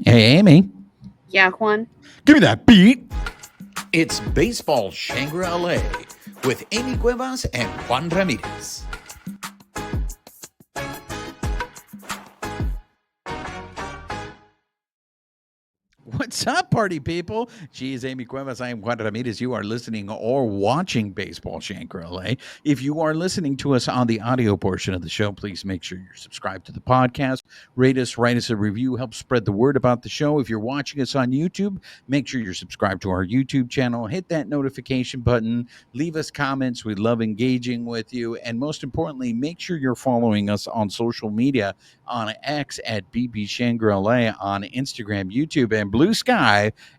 Hey, Amie, Yeah, Juan. give me that beat. It's Baseball Shangri-La with Amie Cuevas and Juan Ramirez. What's up, party people? Geez, Amie Cuevas. I am Juan Ramirez. You are listening or watching Baseball Shangri-La. If you are listening to us on the audio portion of the show, please make sure you're subscribed to the podcast. Rate us, write us a review, help spread the word about the show. If you're watching us on YouTube, make sure you're subscribed to our YouTube channel. Hit that notification button. Leave us comments. We love engaging with you. And most importantly, make sure you're following us on social media on X at BB Shangri-La, on Instagram, YouTube, and Bluesky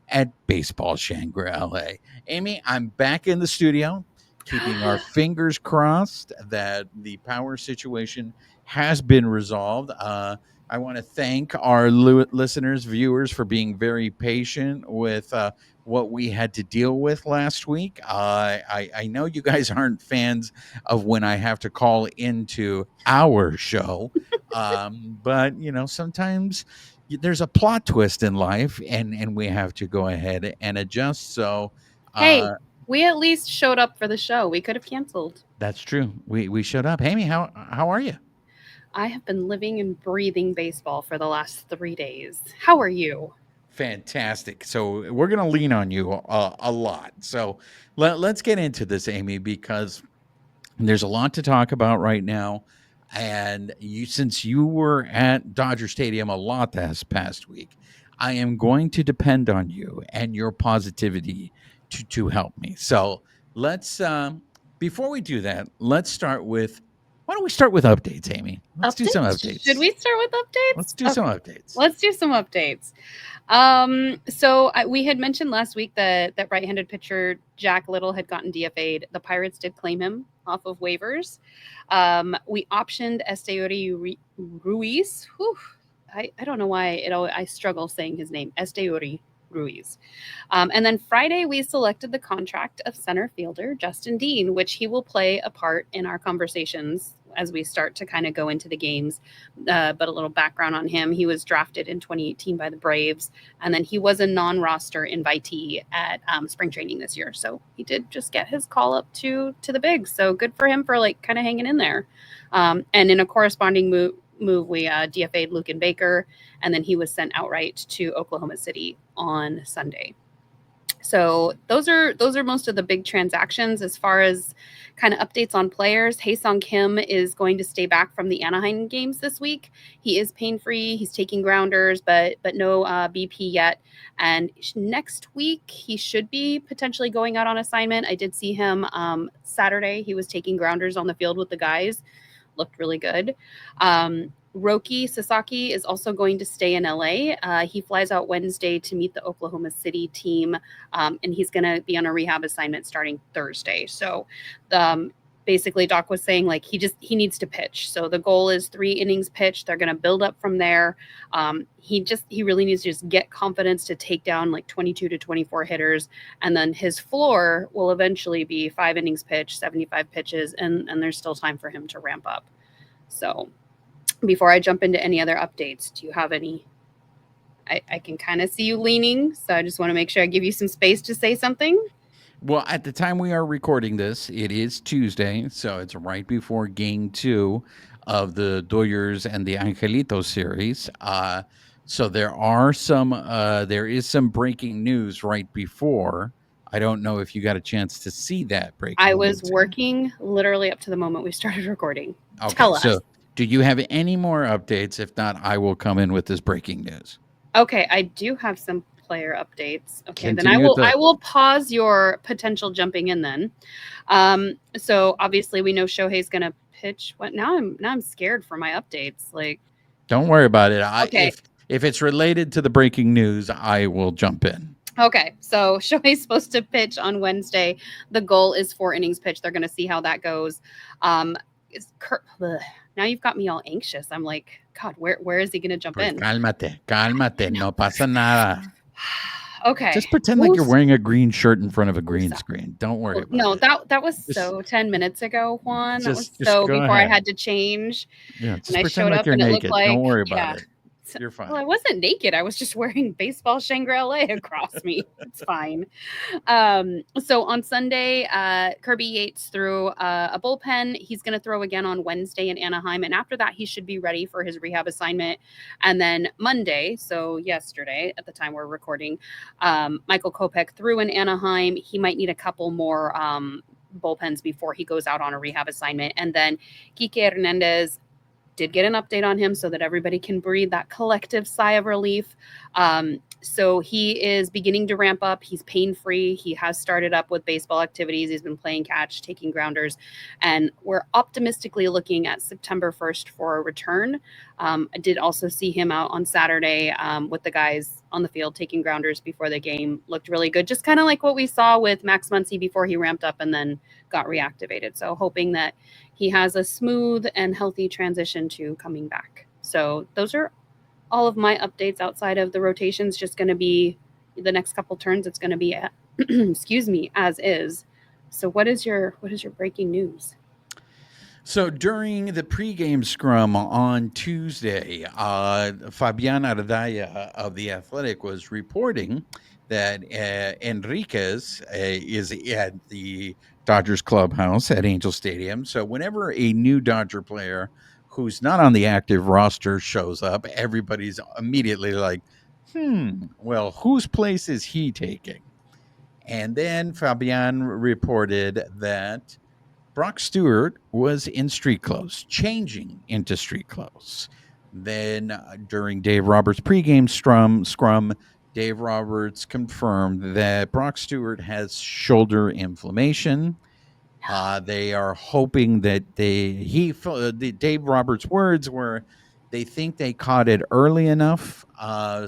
at Baseball Shangri-La. Amie, I'm back in the studio, keeping our fingers crossed that the power situation has been resolved. I want to thank our listeners, viewers, for being very patient with what we had to deal with last week. I know you guys aren't fans of when I have to call into our show, but sometimes there's a plot twist in life, and we have to go ahead and adjust. So Hey, uh, we at least showed up for the show. We could have canceled. that's true. We showed up. Amy, how are you? I have been living and breathing baseball for the last 3 days. How are you? Fantastic. So we're going to lean on you a lot. So let's get into this, Amy, because there's a lot to talk about right now. And since you were at Dodger Stadium a lot this past week, I am going to depend on you and your positivity to help me. So let's before we do that, let's start with why don't we start with updates, Amy? Let's do some Updates? Should updates. we start with Let's updates? do some Okay, updates. let's do some updates. We had mentioned last week that right-handed pitcher Jack Little had gotten DFA'd. The Pirates did claim him off of waivers. We optioned Esteuri Ruiz. Whew, I don't know why I struggle saying his name. Esteuri Ruiz. And then Friday, we selected the contract of center fielder Justin Dean, which he will play a part in our conversations as we start to kind of go into the games. But a little background on him: he was drafted in 2018 by the Braves, and then he was a non-roster invitee at spring training this year. So he did just get his call up to the bigs. So good for him for like kind of hanging in there. And in a corresponding move, we DFA'd Lucan Baker, and then he was sent outright to Oklahoma City on Sunday. So those are most of the big transactions. As far as kind of updates on players, Haesung Kim is going to stay back from the Anaheim games this week. He is pain free. He's taking grounders, but no BP yet. And next week he should be potentially going out on assignment. I did see him Saturday. He was taking grounders on the field with the guys. Looked really good. Roki Sasaki is also going to stay in LA. He flies out Wednesday to meet the Oklahoma City team, and he's going to be on a rehab assignment starting Thursday. So, basically, Doc was saying like he needs to pitch. So the goal is 3 innings pitched. They're going to build up from there. He really needs to just get confidence to take down like 22 to 24 hitters, and then his floor will eventually be 5 innings pitched, 75 pitches, and there's still time for him to ramp up. So before I jump into any other updates, do you have any? I can kind of see you leaning, so I just want to make sure I give you some space to say something. Well, at the time we are recording this, it is Tuesday, so it's right before Game 2 of the Doyers and the Angelitos series. So there is some breaking news right before. I don't know if you got a chance to see that I breaking was news. working literally up to the moment we started recording. Okay, Tell us. so do you have any more updates? If not, I will come in with this breaking news. Okay, I do have some player updates. Okay, then Continue I the will pause your potential jumping in then. So obviously we know Shohei's gonna pitch. What now? I'm scared for my updates. Like, Don't worry about it. okay, If it's related to the breaking news, I will jump in. Okay, so Shohei's supposed to pitch on Wednesday. The goal is 4 innings pitched. They're going to see how that goes. Now you've got me all anxious. I'm like, God, where is he going to jump Pues in? cálmate, no pasa nada. Okay, Just pretend like you're wearing a green shirt in front of a green screen. Don't worry about no, it. that was so 10 minutes ago, Juan. That was Just so go before I ahead. had to change. Yeah, And just I pretend showed like up you're and it looked naked. Don't like, worry about yeah. it. You're fine. Well, I wasn't naked. I was just wearing baseball Shangri-La across me. It's fine. So on Sunday, Kirby Yates threw a bullpen. He's going to throw again on Wednesday in Anaheim. And after that, he should be ready for his rehab assignment. And then Monday, so yesterday at the time we're recording, Michael Kopech threw in Anaheim. He might need a couple more bullpens before he goes out on a rehab assignment. And then Kike Hernandez did get an update on him so that everybody can breathe that collective sigh of relief. So he is beginning to ramp up. He's pain-free. He has started up with baseball activities. He's been playing catch, taking grounders, and we're optimistically looking at September 1st for a return. I did also see him out on Saturday with the guys on the field taking grounders before the game. Looked really good, just kind of like what we saw with Max Muncy before he ramped up and then got reactivated. So hoping that he has a smooth and healthy transition to coming back. So those are all of my updates outside of the rotations. Just going to be the next couple turns. It's going to be, excuse me, as is. So what is your breaking news? So during the pregame scrum on Tuesday, Fabian Ardaya of The Athletic was reporting that Enriquez is at the Dodgers clubhouse at Angel Stadium. So whenever a new Dodger player who's not on the active roster shows up, everybody's immediately like, well, whose place is he taking? And then Fabian reported that Brock Stewart was in street clothes, changing into street clothes. Then during Dave Roberts' pregame scrum, Dave Roberts confirmed that Brock Stewart has shoulder inflammation. They are hoping that Dave Roberts' words were, they think they caught it early enough.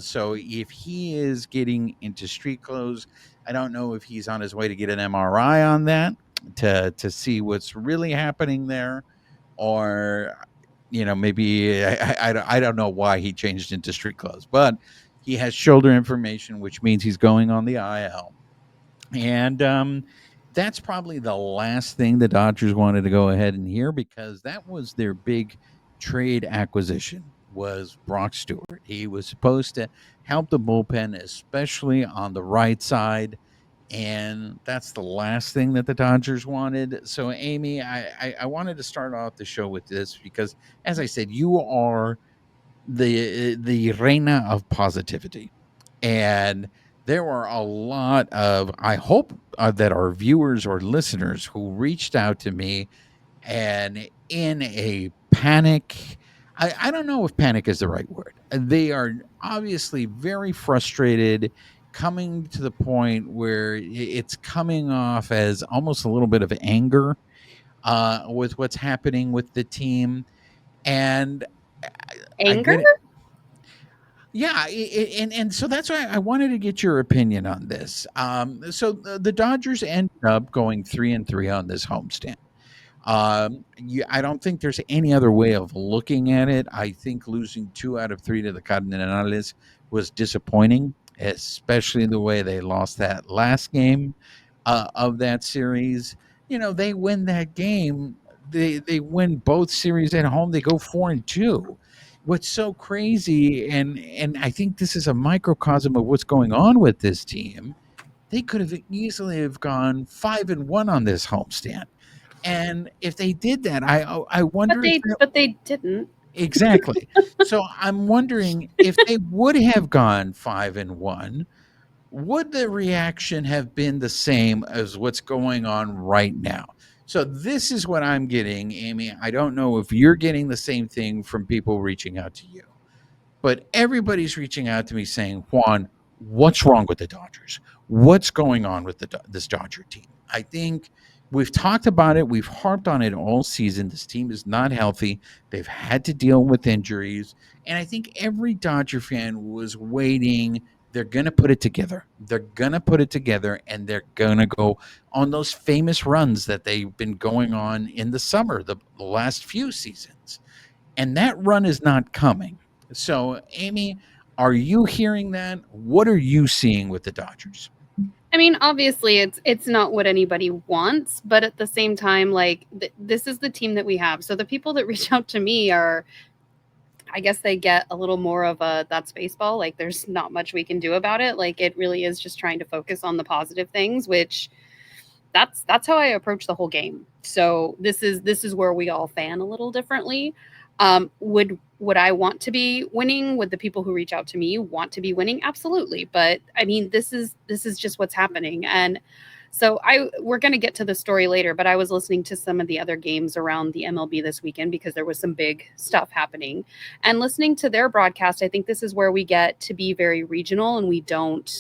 So if he is getting into street clothes, I don't know if he's on his way to get an MRI on that to see what's really happening there, or maybe I don't know why he changed into street clothes, but he has shoulder inflammation, which means he's going on the IL. And that's probably the last thing the Dodgers wanted to go ahead and hear, because that was their big trade acquisition, was Brock Stewart. He was supposed to help the bullpen, especially on the right side. And that's the last thing that the Dodgers wanted. So, Amie, I wanted to start off the show with this because, as I said, you are the reina of positivity, and there were a lot of, I hope that our viewers or listeners who reached out to me and in a panic. I don't know if panic is the right word. They are obviously very frustrated, coming to the point where it's coming off as almost a little bit of anger with what's happening with the team. And I Anger? get it. Yeah, and so that's why I wanted to get your opinion on this. So the Dodgers ended up going 3-3 on this homestand. I don't think there's any other way of looking at it. I think losing 2 out of 3 to the Cardinals was disappointing, especially the way they lost that last game of that series. They win that game. They win both series at home. They go 4-2. What's so crazy, and I think this is a microcosm of what's going on with this team. They could have easily have gone 5-1 on this homestand. And if they did that, I wonder But they didn't. exactly. So I'm wondering if they would have gone 5-1, would the reaction have been the same as what's going on right now? So this is what I'm getting, Amie. I don't know if you're getting the same thing from people reaching out to you, but everybody's reaching out to me saying, Juan, what's wrong with the Dodgers? What's going on with this Dodger team? I think we've talked about it. We've harped on it all season. This team is not healthy. They've had to deal with injuries. And I think every Dodger fan was waiting. They're going to put it together. They're going to put it together, and they're going to go on those famous runs that they've been going on in the summer, the last few seasons. And that run is not coming. So, Amie, are you hearing that? What are you seeing with the Dodgers? I mean, obviously, it's not what anybody wants, but at the same time, like this is the team that we have. So the people that reach out to me are I guess they get a little more of a that's baseball. Like there's not much we can do about it. Like it really is just trying to focus on the positive things, which that's how I approach the whole game. So this is where we all fan a little differently. Would I want to be winning? Would the people who reach out to me want to be winning? Absolutely. But I mean, this is just what's happening. And so we're going to get to the story later, but I was listening to some of the other games around the MLB this weekend because there was some big stuff happening. And listening to their broadcast, I think this is where we get to be very regional and we don't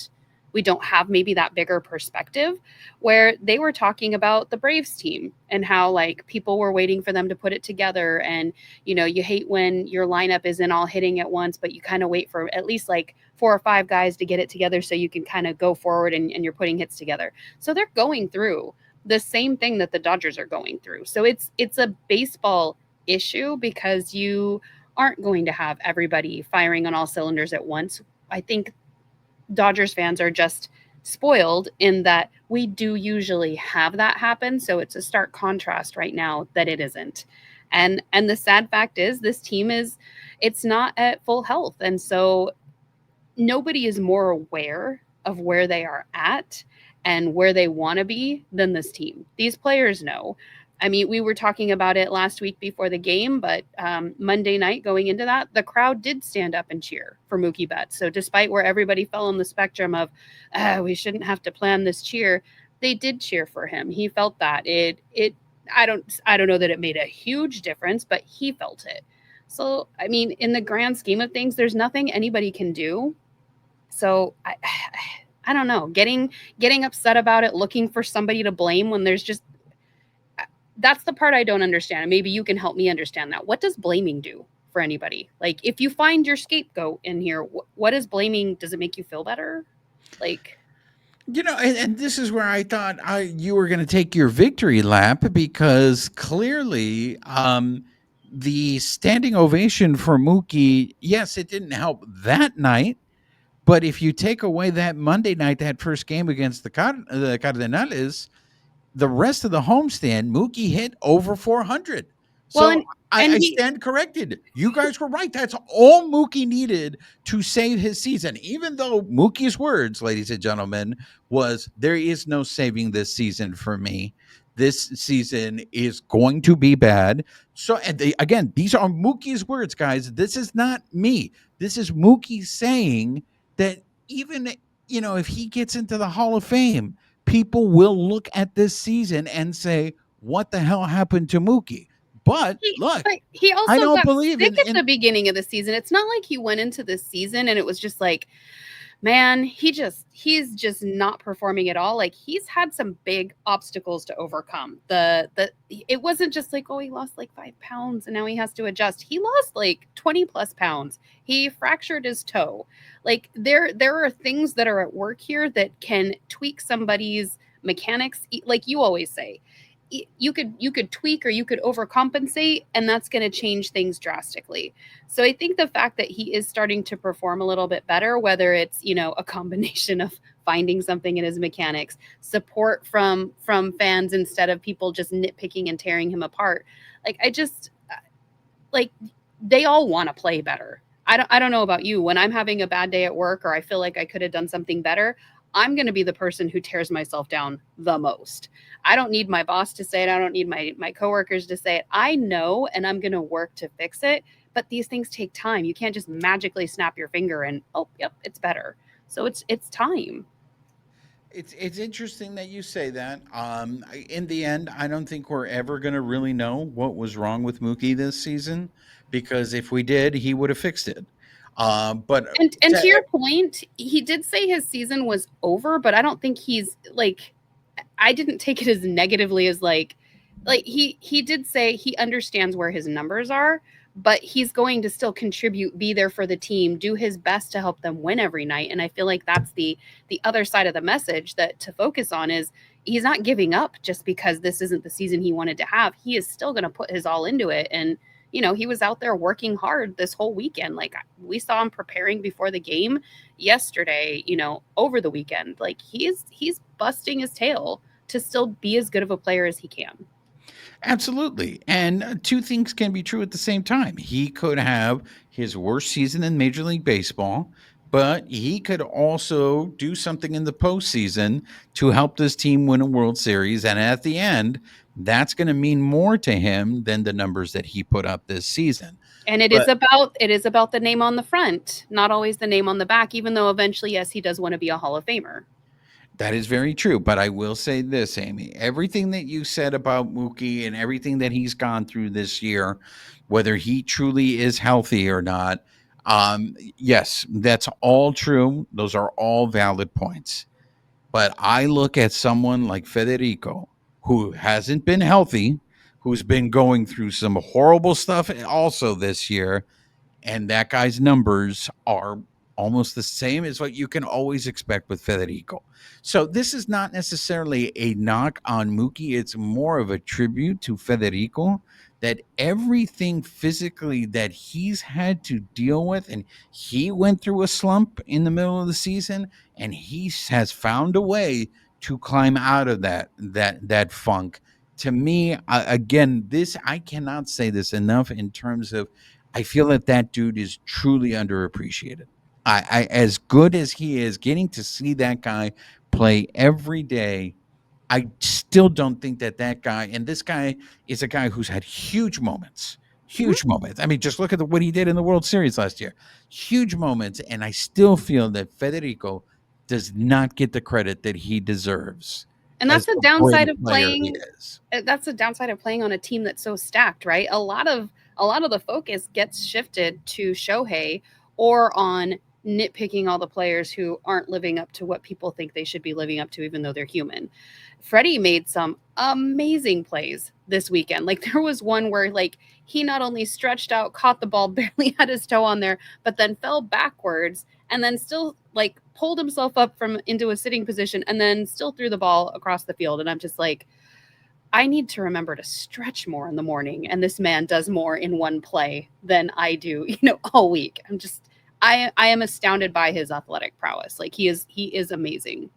have maybe that bigger perspective where they were talking about the Braves team and how like people were waiting for them to put it together. And, you hate when your lineup isn't all hitting at once, but you kind of wait for at least like 4 or 5 guys to get it together so you can kind of go forward and you're putting hits together. So they're going through the same thing that the Dodgers are going through. So it's a baseball issue because you aren't going to have everybody firing on all cylinders at once. I think Dodgers fans are just spoiled in that we do usually have that happen. So it's a stark contrast right now that it isn't. And the sad fact is this team it's not at full health. And so nobody is more aware of where they are at and where they want to be than this team. These players know. I mean, we were talking about it last week before the game, but Monday night going into that, the crowd did stand up and cheer for Mookie Betts. So despite where everybody fell on the spectrum of we shouldn't have to plan this cheer, they did cheer for him. He felt that. I don't know that it made a huge difference, but he felt it. So I mean, in the grand scheme of things, there's nothing anybody can do. So I don't know. Getting upset about it, looking for somebody to blame when there's just that's the part I don't understand. And maybe you can help me understand that. What does blaming do for anybody? Like, if you find your scapegoat in here, what is blaming? Does it make you feel better? Like, and this is where I thought you were going to take your victory lap because clearly the standing ovation for Mookie, yes, it didn't help that night. But if you take away that Monday night, that first game against the Cardinals, the rest of the homestand, Mookie hit over 400. well, So I stand corrected. You guys were right. That's all Mookie needed to save his season. Even though Mookie's words, ladies and gentlemen, was there is no saving this season for me. This season is going to be bad. So, again, these are Mookie's words, guys. This is not me. This is Mookie saying that even, if he gets into the Hall of Fame, people will look at this season and say, what the hell happened to Mookie? But look, he also I don't got believe sick in at the beginning of the season. It's not like he went into this season and it was just like, man, he's just not performing at all. Like he's had some big obstacles to overcome. It wasn't just like, oh, he lost like 5 pounds and now he has to adjust. He lost like 20 plus pounds. He fractured his toe. Like there are things that are at work here that can tweak somebody's mechanics. Like you always say, you could tweak or you could overcompensate, and that's going to change things drastically. So I think the fact that he is starting to perform a little bit better, whether it's a combination of finding something in his mechanics, support from fans instead of people just nitpicking and tearing him apart, like like they all want to play better. I don't know about you. When I'm having a bad day at work or I feel like I could have done something better, I'm going to be the person who tears myself down the most. I don't need my boss to say it. I don't need my coworkers to say it. I know, and I'm going to work to fix it. But these things take time. You can't just magically snap your finger and, oh, yep, it's better. So it's time. It's interesting that you say that. In the end, I don't think we're ever going to really know what was wrong with Mookie this season because if we did, he would have fixed it. But and to your point, he did say his season was over, but I don't think he's like. I didn't take it as negatively as like he did say he understands where his numbers are, but he's going to still contribute, be there for the team, do his best to help them win every night. And I feel like that's the other side of the message that to focus on is he's not giving up just because this isn't the season he wanted to have. He is still going to put his all into it. And he was out there working hard this whole weekend. Like we saw him preparing before the game yesterday, over the weekend. Like he's busting his tail to still be as good of a player as he can. Absolutely. And two things can be true at the same time. He could have his worst season in Major League Baseball, but he could also do something in the postseason to help this team win a World Series. And at the end, that's going to mean more to him than the numbers that he put up this season. And it is But about the name on the front, not always the name on the back, even though eventually, yes, he does want to be a Hall of Famer. that is very true. But I will say this, Amy, everything that you said about Mookie and everything that he's gone through this year, whether he truly is healthy or not, yes, that's all true. Those are all valid points. But I look at someone like Federico, who hasn't been healthy, who's been going through some horrible stuff also this year, and that guy's numbers are almost the same as what you can always expect with Federico. So this is not necessarily a knock on Mookie. It's more of a tribute to Federico, that everything physically that he's had to deal with, and he went through a slump in the middle of the season, and he has found a way to climb out of that funk. To me, again, this I cannot say this enough in terms of I feel that that dude is truly underappreciated. As good as he is, getting to see that guy play every day, I still don't think that that guy, and this guy is a guy who's had huge moments, Mhm. huge moments. I mean, just look at what he did in the World Series last year, huge moments, and I still feel that Federico does not get the credit that he deserves And as that's the the downside great of player he playing. is. That's the downside of playing on a team that's so stacked, right? A lot of the focus gets shifted to Shohei or on nitpicking all the players who aren't living up to what people think they should be living up to, even though they're human. Freddie made some amazing plays this weekend. Like there was one where like he not only stretched out, caught the ball, barely had his toe on there, but then fell backwards and then still like pulled himself up from into a sitting position and then still threw the ball across the field. And I'm just like, I need to remember to stretch more in the morning. And this man does more in one play than I do, all week. I am astounded by his athletic prowess. Like he is amazing.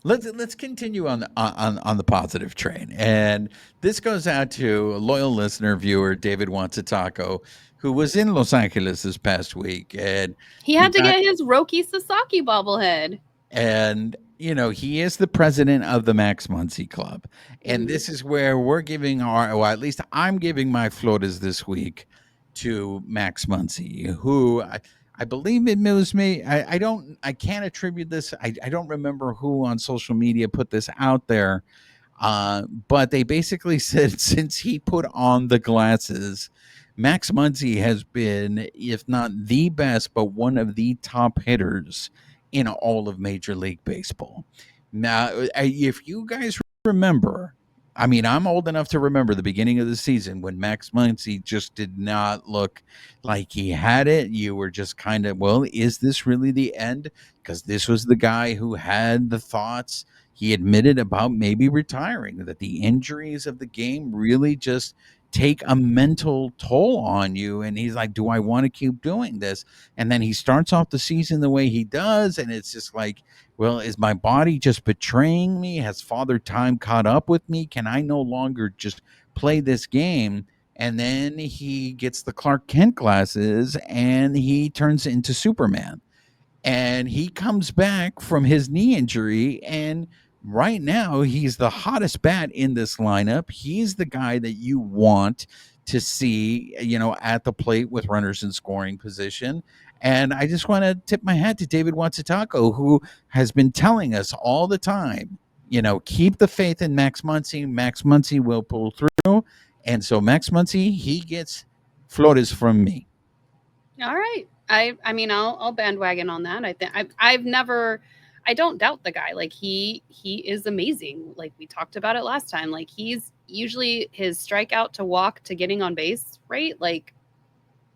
Let's continue on the positive train, and this goes out to a loyal listener viewer, David Wants a Taco, who was in Los Angeles this past week, and He he had to got get his Roki Sasaki bobblehead. and he is the president of the Max Muncy Club, and Mhm. this is where we're giving our, well, at least I'm giving my flotas this week to Max Muncy, who I believe it was me. I can't attribute this. I don't remember who on social media put this out there, but they basically said since he put on the glasses, Max Muncy has been, if not the best, but one of the top hitters in all of Major League Baseball. Now, if you guys remember, I mean, I'm old enough to remember the beginning of the season when Max Muncy just did not look like he had it. You were just kind of, well, is this really the end? Because this was the guy who had the thoughts. He admitted about maybe retiring, that the injuries of the game really just take a mental toll on you. And he's like, do I want to keep doing this? And then he starts off the season the way he does. And it's just like, well, is my body just betraying me? Has Father Time caught up with me? Can I no longer just play this game? And then he gets the Clark Kent glasses and he turns into Superman, and he comes back from his knee injury, and right now he's the hottest bat in this lineup. He's the guy that you want to see, at the plate with runners in scoring position. And I just want to tip my hat to David Watsutako, who has been telling us all the time, keep the faith in Max Muncy. Max Muncy will pull through. And so Max Muncy, he gets flores from me. All right. I mean I'll bandwagon on that. I think I've never I don't doubt the guy. Like he is amazing. Like we talked about it last time. Like he's usually his strikeout to walk to getting on base rate. Like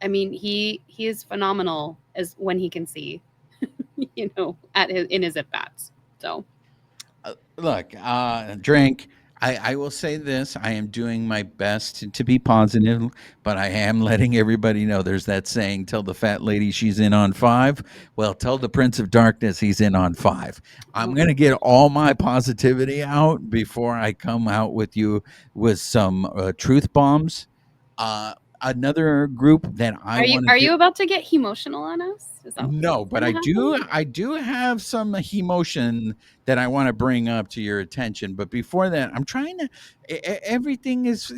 I mean he is phenomenal as when he can see, in his at bats. So Look, drink. I will say this. I am doing my best to be positive, but I am letting everybody know there's that saying, tell the fat lady she's in on five. Well, tell the Prince of Darkness he's in on five. I'm Oh, going to get all my positivity out before I come out with you with some truth bombs. Uh, Another group that I are you want to are do. you about to get emotional on us? Is that No, what's but gonna happen? I do have some emotion that I want to bring up to your attention. But before that, I'm trying to. Everything is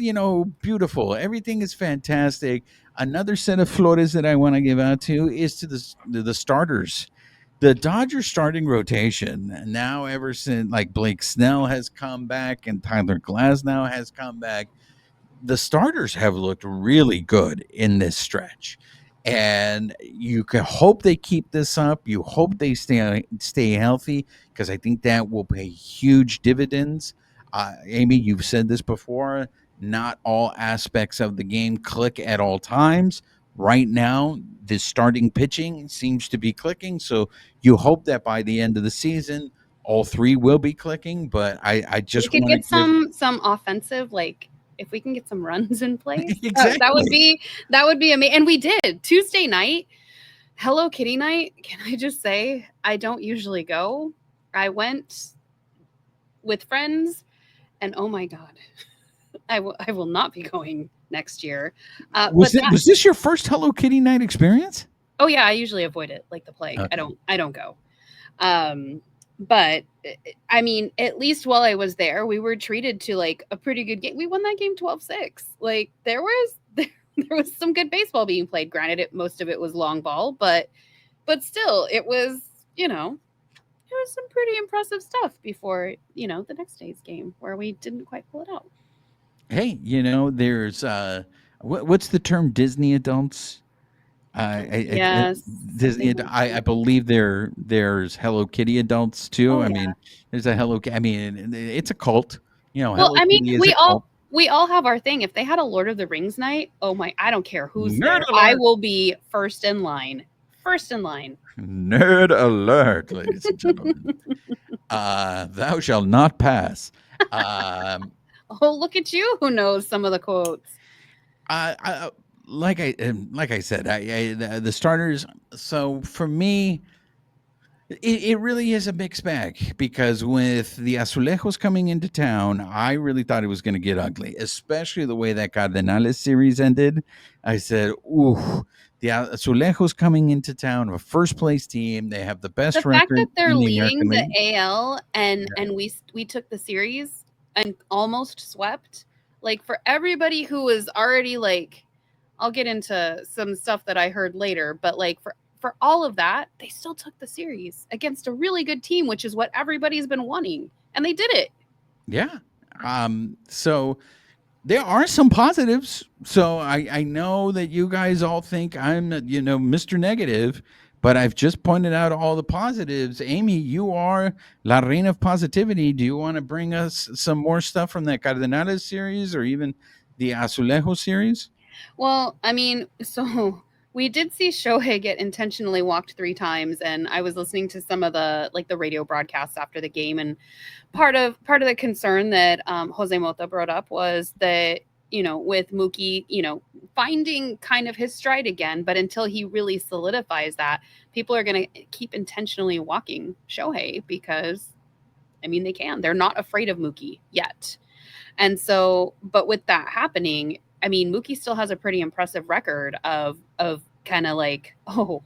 beautiful. Everything is fantastic. Another set of flores that I want to give out to is to the starters. The Dodgers starting rotation now, ever since like Blake Snell has come back and Tyler Glasnow has come back, the starters have looked really good in this stretch. And you can hope they keep this up. You hope they stay healthy, because I think that will pay huge dividends. Amy, you've said this before. Not all aspects of the game click at all times. Right now, the starting pitching seems to be clicking. So you hope that by the end of the season, all three will be clicking. But I We just could want to get give some offensive, like if we can get some runs in place, exactly. that would be amazing. And we did Tuesday night, Hello Kitty night. Can I just say I don't usually go. I went with friends, and oh my god, I will not be going next year. But that Was this your first Hello Kitty night experience? oh yeah, I usually avoid it like the plague. I Okay. don't go. Um, but I mean, at least while I was there, we were treated to like a pretty good game. We won that game 12-6. Like there was some good baseball being played. Granted, most of it was long ball, but still, it was it was some pretty impressive stuff before the next day's game where we didn't quite pull it out. Hey, there's what's the term? Disney adults. Yes, Disney. something like I that. believe there's Hello Kitty adults too. Oh I yeah. mean, there's a Hello. I mean, it's a cult. Well, Hello I mean, Kitty is a cult. we all have our thing. If they had a Lord of the Rings night, oh my, I don't care who's Nerd there. I alert! will be first in line. First in line. Nerd alert, ladies and gentlemen. Thou shalt not pass. Um, Oh, look at you who knows some of the quotes. I like I said, the starters. So for me, it really is a mixed bag, because with the Azulejos coming into town, I really thought it was going to get ugly, especially the way that Cardenales series ended. I said, "Ooh, the Azulejos coming into town, a first place team. They have the The best fact that record they're in the leading American the League." AL and Yeah. we took the series and almost swept. Like for everybody who was already like I'll get into some stuff that I heard later, but like for all of that, they still took the series against a really good team, which is what everybody's been wanting. And they did it. Yeah. So there are some positives. So I know that you guys all think I'm, Mr. Negative, but I've just pointed out all the positives. Amy, you are La Reina of Positivity. Do you want to bring us some more stuff from that Cardenales series, or even the Azulejo series? Well, I mean, so we did see Shohei get intentionally walked 3 times, and I was listening to some of the radio broadcasts after the game, and part of the concern that Jose Mota brought up was that with Mookie, finding kind of his stride again, but until he really solidifies that, people are going to keep intentionally walking Shohei because I mean they can. They're not afraid of Mookie yet. And so, but with that happening, I mean, Mookie still has a pretty impressive record of kind of like, oh,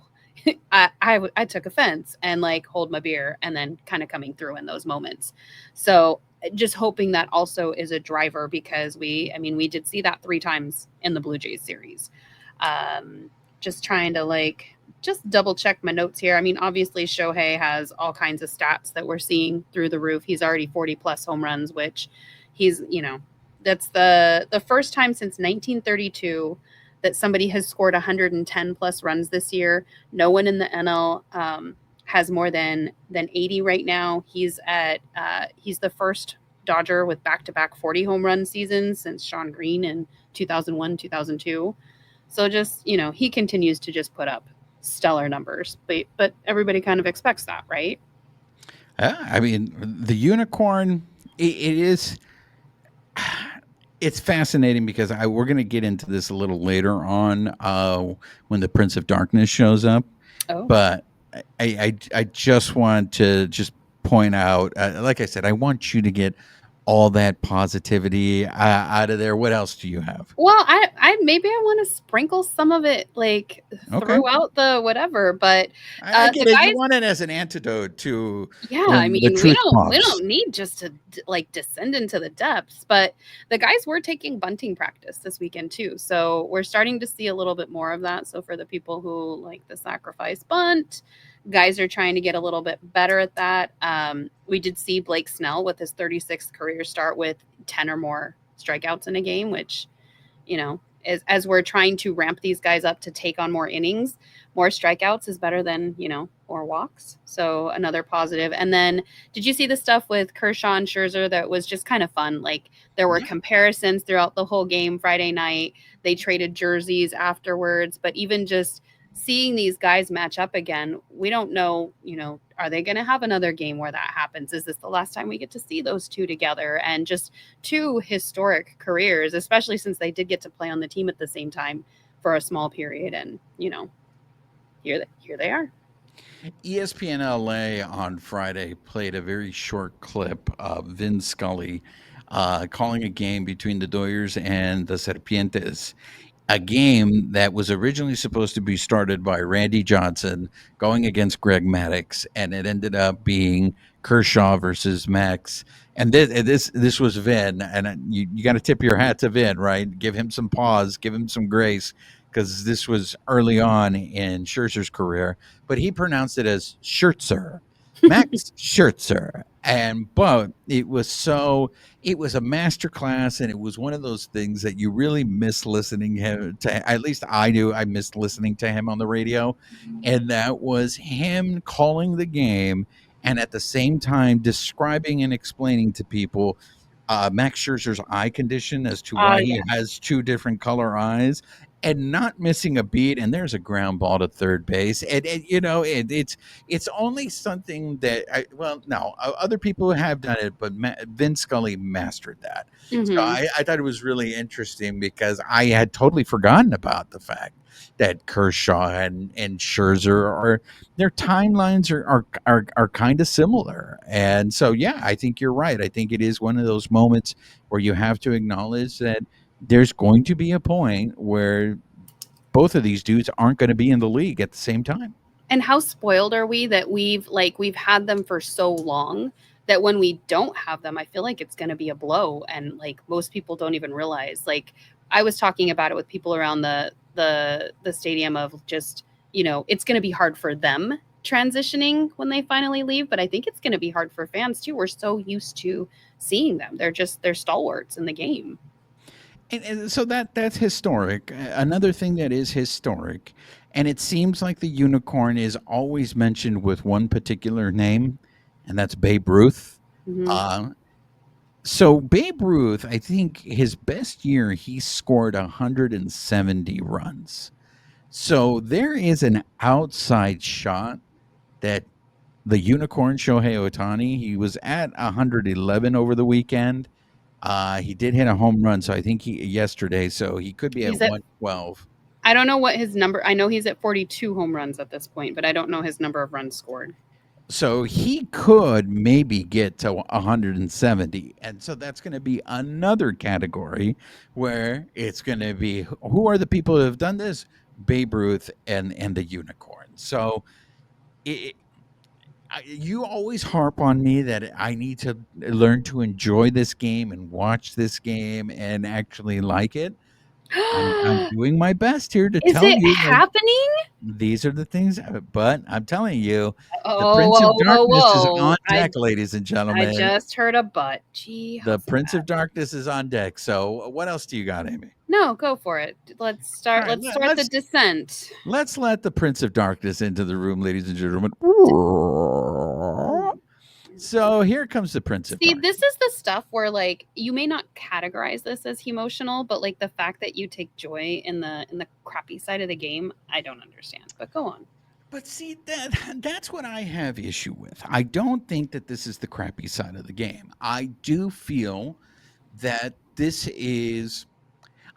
I took offense and like hold my beer and then kind of coming through in those moments. So just hoping that also is a driver because we did see that 3 times in the Blue Jays series. Just trying to like just double check my notes here. I mean, obviously Shohei has all kinds of stats that we're seeing through the roof. He's already 40 plus home runs, which he's, that's the first time since 1932 that somebody has scored 110 plus runs this year. No one in the NL has more than 80 right now. He's the first Dodger with back-to-back 40 home run seasons since Sean Green in 2001, 2002. So just, he continues to just put up stellar numbers, but everybody kind of expects that, right? Yeah, I mean, the unicorn, it is. It's fascinating because we're going to get into this a little later on when the Prince of Darkness shows up. Oh. But I just want to just point out, like I said, I want you to get all that positivity out of there. What else do you have? Well, I maybe I want to sprinkle some of it like Okay. throughout the whatever, but I get the it. You guys, want it as an antidote to yeah, I when the mean, we truth don't we pops. don't need just to like descend into the depths, but the guys were taking bunting practice this weekend too. So we're starting to see a little bit more of that. So for the people who like the sacrifice bunt, guys are trying to get a little bit better at that. We did see Blake Snell with his 36th career start with 10 or more strikeouts in a game, which as we're trying to ramp these guys up to take on more innings, more strikeouts is better than, more walks. So another positive. And then did you see the stuff with Kershaw and Scherzer that was just kind of fun? Like there were Yeah. comparisons throughout the whole game Friday night. They traded jerseys afterwards, but even just seeing these guys match up again, we don't know, are they going to have another game where that happens? Is this the last time we get to see those two together? And just two historic careers, especially since they did get to play on the team at the same time for a small period. And, here they are. ESPN LA on Friday played a very short clip of Vin Scully calling a game between the Doyers and the Serpientes. A game that was originally supposed to be started by Randy Johnson going against Greg Maddux, and it ended up being Kershaw versus Max. And this was Vin, and you got to tip your hat to Vin, right? Give him some pause, give him some grace, because this was early on in Scherzer's career, but he pronounced it as Scherzer, Max Scherzer, but it was a master class, and it was one of those things that you really miss listening to. At least I do. I missed listening to him on the radio, and that was him calling the game and at the same time describing and explaining to people Max Scherzer's eye condition as to why Yeah. he has two different color eyes and not missing a beat. And there's a ground ball to third base, and it's only something that no, other people have done it, but Vince Scully mastered that. So Mm-hmm. I thought it was really interesting because I had totally forgotten about the fact that Kershaw and Scherzer are their timelines are kind of similar. And so yeah, I think you're right. I think it is one of those moments where you have to acknowledge that there's going to be a point where both of these dudes aren't going to be in the league at the same time. And how spoiled are we that we've had them for so long that when we don't have them, I feel like it's going to be a blow. And like most people don't even realize, like I was talking about it with people around the stadium of just, it's going to be hard for them transitioning when they finally leave. But I think it's going to be hard for fans too. We're so used to seeing them. They're stalwarts in the game. And so that's historic. Another thing that is historic, and it seems like the unicorn is always mentioned with one particular name, and that's Babe Ruth. Mm-hmm. So Babe Ruth, I think his best year, he scored 170 runs. So there is an outside shot that the unicorn Shohei Ohtani, he was at 111 over the weekend. He did hit a home run, so I think he yesterday, so he could be at He's at 112. I don't know what his number. I know he's at 42 home runs at this point, but I don't know his number of runs scored. So he could maybe get to 170. And so that's going to be another category where it's going to be who are the people who have done this? Babe Ruth and the unicorn. So it, you always harp on me that I need to learn to enjoy this game and watch this game and actually like it. I'm doing my best here to Is tell it you that happening? these are the things, but I'm telling you, the Oh, Prince of whoa, whoa, Darkness is whoa. on deck, ladies and I gentlemen. just heard a butt. Gee, The how's Prince of that? Darkness is on deck. So, what else do you got, Amy? No, go for it. Let's All start. right, Let's start the descent. let's let the Prince of Darkness into the room, ladies and gentlemen. So here comes the Prince of See, Darkness. this is the stuff where like you may not categorize this as emotional, but like the fact that you take joy in the crappy side of the game, I don't understand. But go on. But see, that's what I have issue with. I don't think that this is the crappy side of the game. I do feel that this is,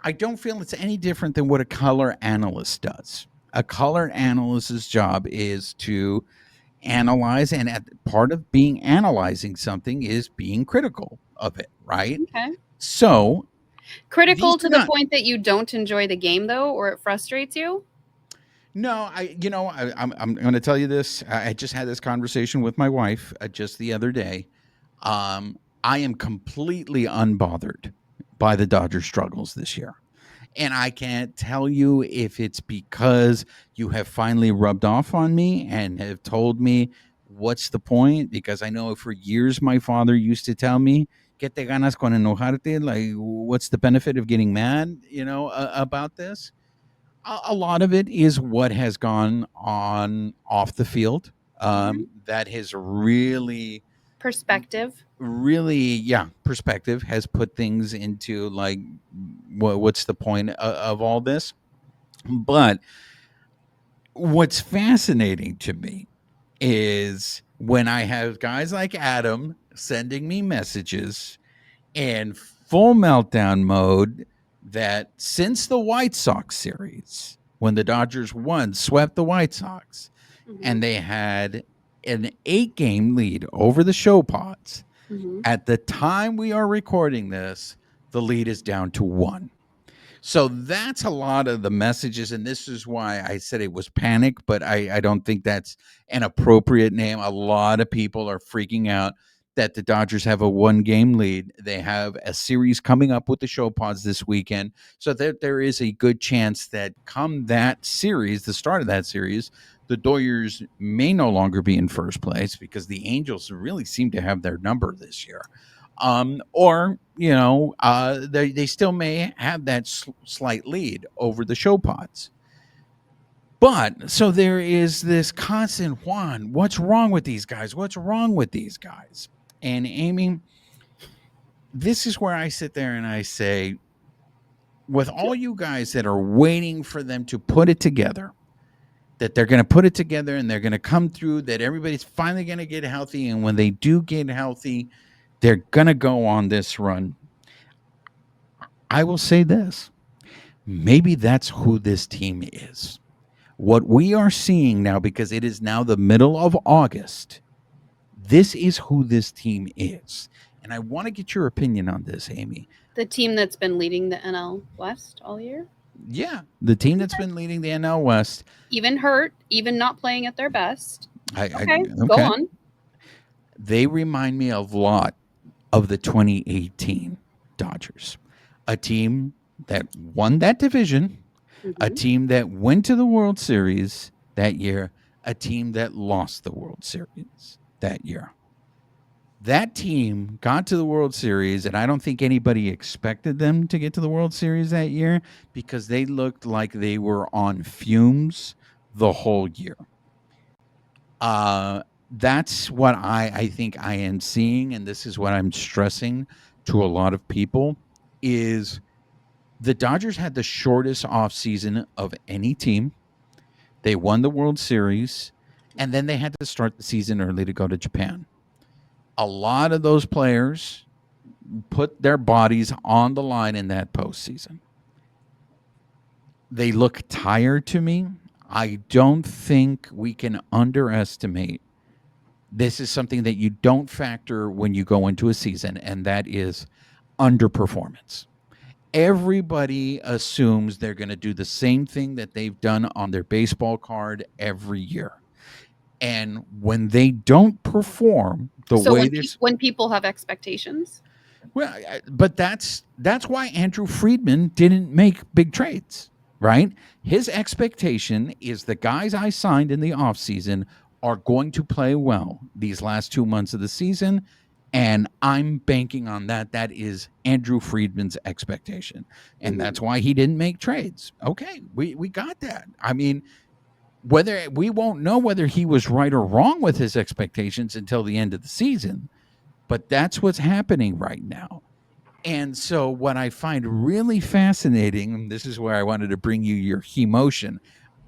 I don't feel it's any different than what a color analyst does. A color analyst's job is to analyze, and at part of being analyzing something is being critical of it, right? Okay. So these Critical are to the not. point that you don't enjoy the game, though, or it frustrates you? No, I'm going to tell you this. I just had this conversation with my wife just the other day. I am completely unbothered by the Dodgers' struggles this year. And I can't tell you if it's because you have finally rubbed off on me and have told me what's the point. Because I know for years my father used to tell me, "Que te ganas con enojarte?" Like, what's the benefit of getting mad? About this. A lot of it is what has gone on off the field. That has Perspective. yeah, perspective has put things into like, what's the point of all this? But what's fascinating to me is when I have guys like Adam sending me messages in full meltdown mode that since the White Sox series, when the Dodgers swept the White Sox, and they had an 8-game lead over the show pods. At the time we are recording this, the lead is down to 1. So that's a lot of the messages, and this is why I said it was panic, but I don't think that's an appropriate name. A lot of people are freaking out that the Dodgers have a 1-game lead. They have a series coming up with the show pods this weekend, so that there is a good chance that come that series, the start of that series, the Dodgers may no longer be in first place because the Angels really seem to have their number this year. Or they still may have that slight lead over the show pods. But so there is this constant, Juan, what's wrong with these guys? What's wrong with these guys? And Amie, this is where I sit there and I say, with all you guys that are waiting for them to put it together, that they're going to put it together and they're going to come through, that everybody's finally going to get healthy. And when they do get healthy, they're going to go on this run. I will say this. Maybe that's who this team is. What we are seeing now, because it is now the middle of August, this is who this team is. And I want to get your opinion on this, Amie. The team that's been leading the NL West all year? Yeah, the team that's been leading the NL West. Even hurt, even not playing at their best. Okay. Go on. They remind me a lot of the 2018 Dodgers, a team that won that division, a team that went to the World Series that year, a team that lost the World Series that year. That team got to the World Series, and I don't think anybody expected them to get to the World Series that year because they looked like they were on fumes the whole year. That's what I think I am seeing, and this is what I'm stressing to a lot of people, is the Dodgers had the shortest offseason of any team. They won the World Series, and then they had to start the season early to go to Japan. A lot of those players put their bodies on the line in that postseason. They look tired to me. I don't think we can underestimate. This is something that you don't factor when you go into a season, and that is underperformance. Everybody assumes they're going to do the same thing that they've done on their baseball card every year. And when they don't perform when people have expectations. Well, but that's why Andrew Friedman didn't make big trades, right? His expectation is the guys I signed in the offseason are going to play well these last 2 months of the season, and I'm banking on that. That is Andrew Friedman's expectation, and that's why he didn't make trades. Okay, we got that. I mean, whether we won't know whether he was right or wrong with his expectations until the end of the season, but that's what's happening right now. And so what I find really fascinating, and this is where I wanted to bring you your emotion.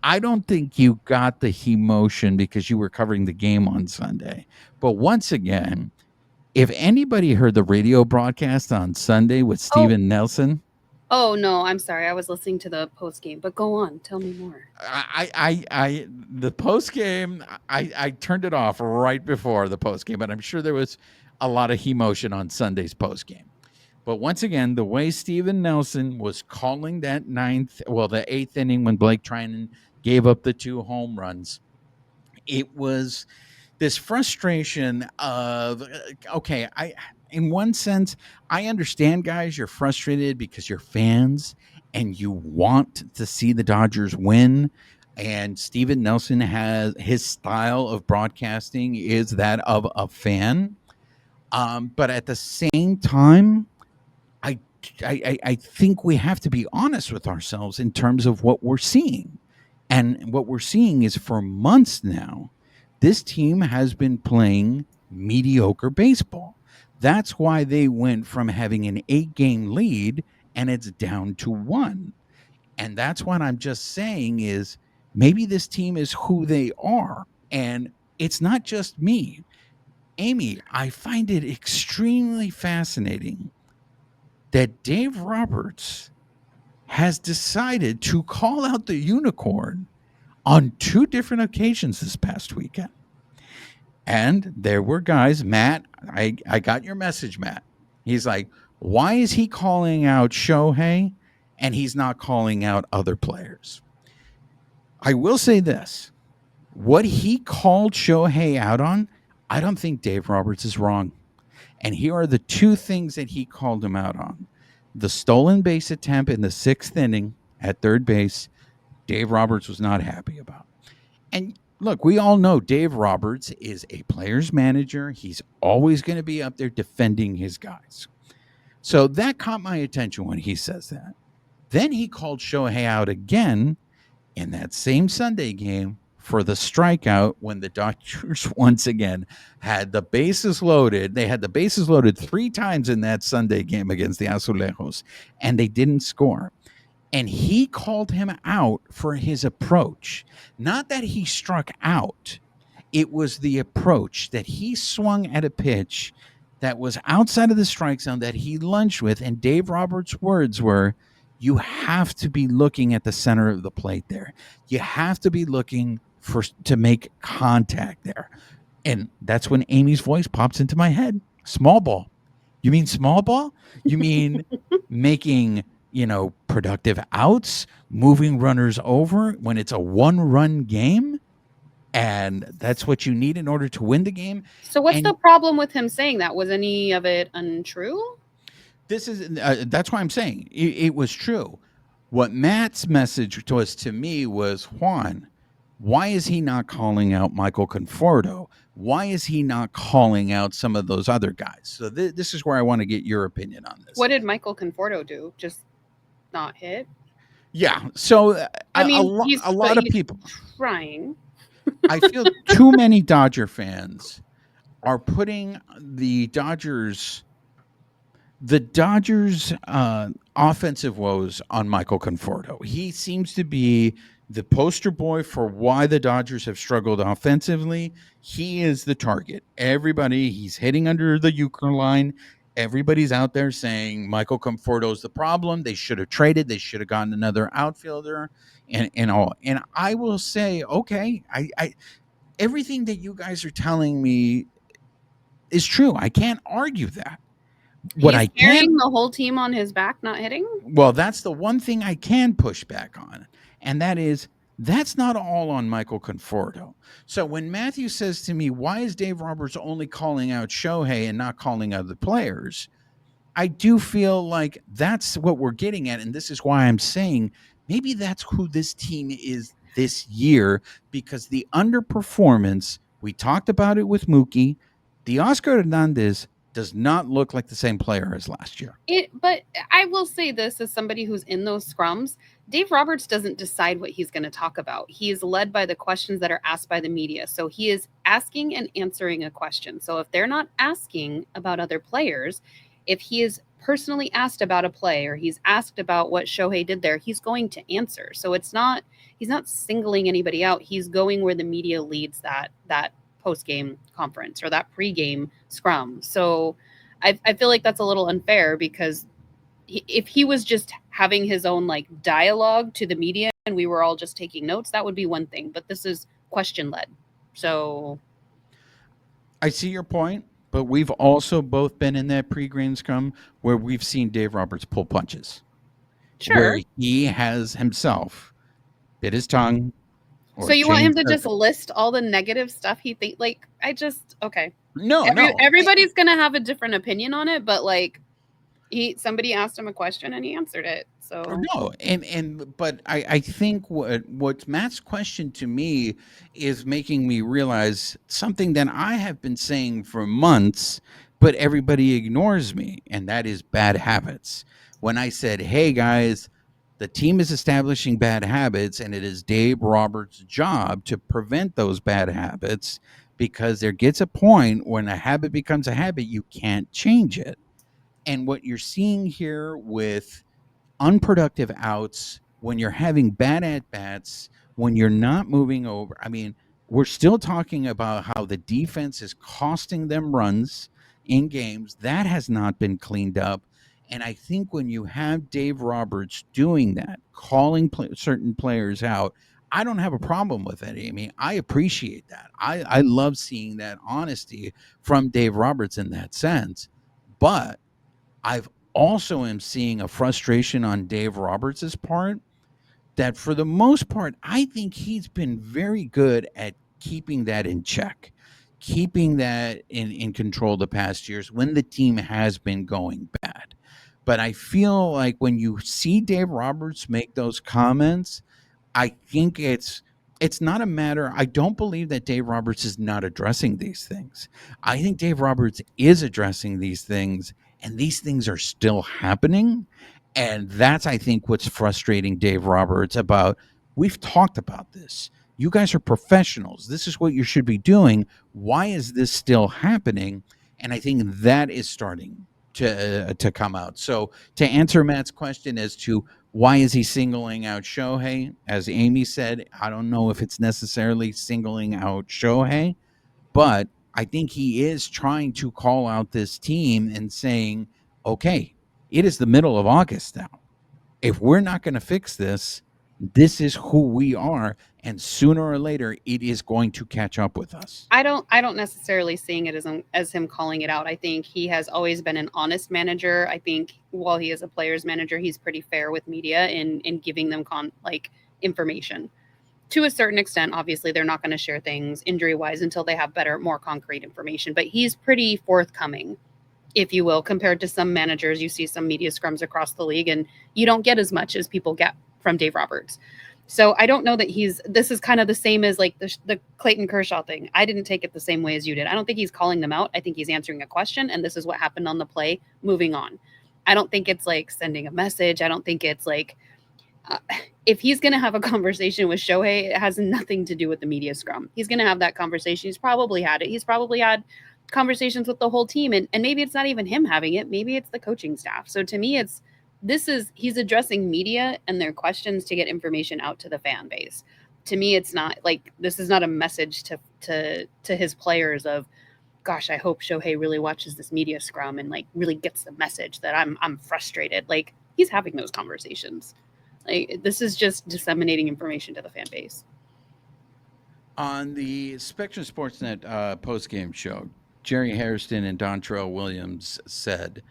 I don't think you got the emotion because you were covering the game on Sunday. But once again, If anybody heard the radio broadcast on Sunday with Steven Nelson, Oh no, I'm sorry. I was listening to the post game, but go on. Tell me more. the post game, I turned it off right before the post game, but I'm sure there was a lot of emotion on Sunday's post game. But once again, the way Steven Nelson was calling that the eighth inning when Blake Trinan gave up the 2 home runs, it was this frustration of okay, in one sense, I understand, guys, you're frustrated because you're fans and you want to see the Dodgers win. And Steven Nelson has his style of broadcasting is that of a fan. But at the same time, I, I think we have to be honest with ourselves in terms of what we're seeing. And what we're seeing is for months now, this team has been playing mediocre baseball. That's why they went from having an 8-game lead and it's down to 1. And that's what I'm just saying is maybe this team is who they are. And it's not just me. Amie, I find it extremely fascinating that Dave Roberts has decided to call out the unicorn on 2 different occasions this past weekend. And there were guys, Matt, I got your message, Matt. He's like, why is he calling out Shohei and he's not calling out other players? I will say this. What he called Shohei out on, I don't think Dave Roberts is wrong. And here are the 2 things that he called him out on. The stolen base attempt in the 6th inning at third base, Dave Roberts was not happy about. And look, we all know Dave Roberts is a player's manager. He's always going to be up there defending his guys. So that caught my attention when he says that. Then he called Shohei out again in that same Sunday game for the strikeout when the Dodgers once again had the bases loaded. They had the bases loaded 3 times in that Sunday game against the Azulejos, and they didn't score. And he called him out for his approach. Not that he struck out. It was the approach that he swung at a pitch that was outside of the strike zone that he lunged with. And Dave Roberts' words were, you have to be looking at the center of the plate there. You have to be looking to make contact there. And that's when Amie's voice pops into my head. Small ball. You mean small ball? You mean making, productive outs, moving runners over when it's a 1-run game? And that's what you need in order to win the game. So what's the problem with him saying that? Was any of it untrue? That's why I'm saying it was true. What Matt's message to me was, Juan, why is he not calling out Michael Conforto? Why is he not calling out some of those other guys? So this is where I want to get your opinion on this. What did Michael Conforto do? Just not hit? Yeah. So I mean, a lot of people trying. I feel too many Dodger fans are putting the Dodgers offensive woes on Michael Conforto. He seems to be the poster boy for why the Dodgers have struggled offensively. He is the target. He's hitting under the euchre line. Everybody's out there saying Michael Conforto's the problem. They should have traded. They should have gotten another outfielder and all. And I will say, okay, I everything that you guys are telling me is true. I can't argue that. He's carrying the whole team on his back, not hitting? Well, that's the one thing I can push back on, and that is that's not all on Michael Conforto. So when Matthew says to me, why is Dave Roberts only calling out Shohei and not calling out the players, I do feel like that's what we're getting at, and this is why I'm saying maybe that's who this team is this year, because the underperformance, we talked about it with Mookie, the Oscar Hernandez does not look like the same player as last year. But I will say this as somebody who's in those scrums, Dave Roberts doesn't decide what he's going to talk about. He is led by the questions that are asked by the media. So he is asking and answering a question. So if they're not asking about other players, if he is personally asked about a play or he's asked about what Shohei did there, he's going to answer. So he's not singling anybody out. He's going where the media leads that post game conference or that pre-game scrum. So I feel like that's a little unfair because if he was just having his own like dialogue to the media and we were all just taking notes, that would be one thing. But this is question led. So I see your point, but we've also both been in that pre-green scrum where we've seen Dave Roberts pull punches, where sure. he has himself bit his tongue or So you want him changed to the- just list all the negative stuff he think like okay. No, no. Everybody's gonna have a different opinion on it, but like somebody asked him a question and he answered it. So No, but I think what Matt's question to me is making me realize something that I have been saying for months, but everybody ignores me, and that is bad habits. When I said, "Hey guys, the team is establishing bad habits, and it is Dave Roberts' job to prevent those bad habits," because there gets a point when a habit becomes a habit, you can't change it. And what you're seeing here with unproductive outs, when you're having bad at bats, when you're not moving over. I mean, we're still talking about how the defense is costing them runs in games. That has not been cleaned up. And I think when you have Dave Roberts doing that, calling certain players out, I don't have a problem with it, Amy. I appreciate that. I love seeing that honesty from Dave Roberts in that sense. But I've also am seeing a frustration on Dave Roberts' part that for the most part, I think he's been very good at keeping that in check, keeping that in control the past years when the team has been going bad. But I feel like when you see Dave Roberts make those comments, I think it's not a matter. I don't believe that Dave Roberts is not addressing these things. I think Dave Roberts is addressing these things, and these things are still happening. And that's, I think, what's frustrating Dave Roberts about. We've talked about this. You guys are professionals. This is what you should be doing. Why is this still happening? And I think that is starting to come out. So to answer Matt's question as to why is he singling out Shohei, as Amy said, I don't know if it's necessarily singling out Shohei, but I think he is trying to call out this team and saying, okay, it is the middle of August now. If we're not going to fix this, this is who we are, and sooner or later it is going to catch up with us. I don't necessarily seeing it as him calling it out. I think he has always been an honest manager. I think while he is a player's manager, he's pretty fair with media in giving them information. To a certain extent, obviously they're not going to share things injury-wise until they have better, more concrete information, but he's pretty forthcoming, if you will, compared to some managers. You see some media scrums across the league and you don't get as much as people get from Dave Roberts. So I don't know that this is kind of the same as like the Clayton Kershaw thing. I didn't take it the same way as you did. I don't think he's calling them out. I think he's answering a question and this is what happened on the play, moving on. I don't think it's like sending a message. I don't think it's like, if he's going to have a conversation with Shohei, it has nothing to do with the media scrum. He's going to have that conversation. He's probably had it. He's probably had conversations with the whole team. And maybe it's not even him having it. Maybe it's the coaching staff. So to me, he's addressing media and their questions to get information out to the fan base. To me, it's not like, this is not a message to his players of, gosh, I hope Shohei really watches this media scrum and like really gets the message that I'm frustrated. Like he's having those conversations. Like this is just disseminating information to the fan base. On the Spectrum Sportsnet post-game show, Jerry Hairston and Dontrell Williams said,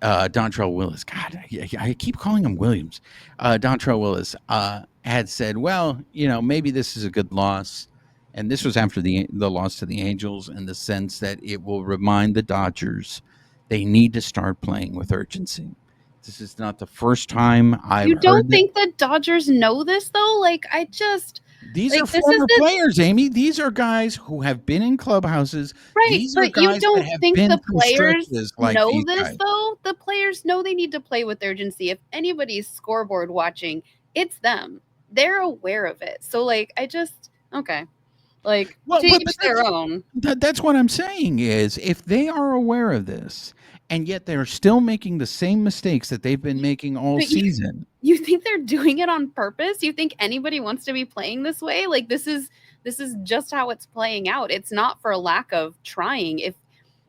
Dontrell Willis, God, I keep calling him Williams. Dontrell Willis had said, well, maybe this is a good loss. And this was after the loss to the Angels, in the sense that it will remind the Dodgers they need to start playing with urgency. This is not the first time I've heard. You don't think the Dodgers know this though? Like these are former players, Amy. These are guys who have been in clubhouses. Right, These but you don't think the players know this guys. though? The players know they need to play with urgency. If anybody's scoreboard watching, it's them. They're aware of it. So okay. Like, to each their own. That's what I'm saying is, if they are aware of this, and yet they're still making the same mistakes that they've been making all season. You think they're doing it on purpose? You think anybody wants to be playing this way? Like, this is This is just how it's playing out. It's not for a lack of trying. If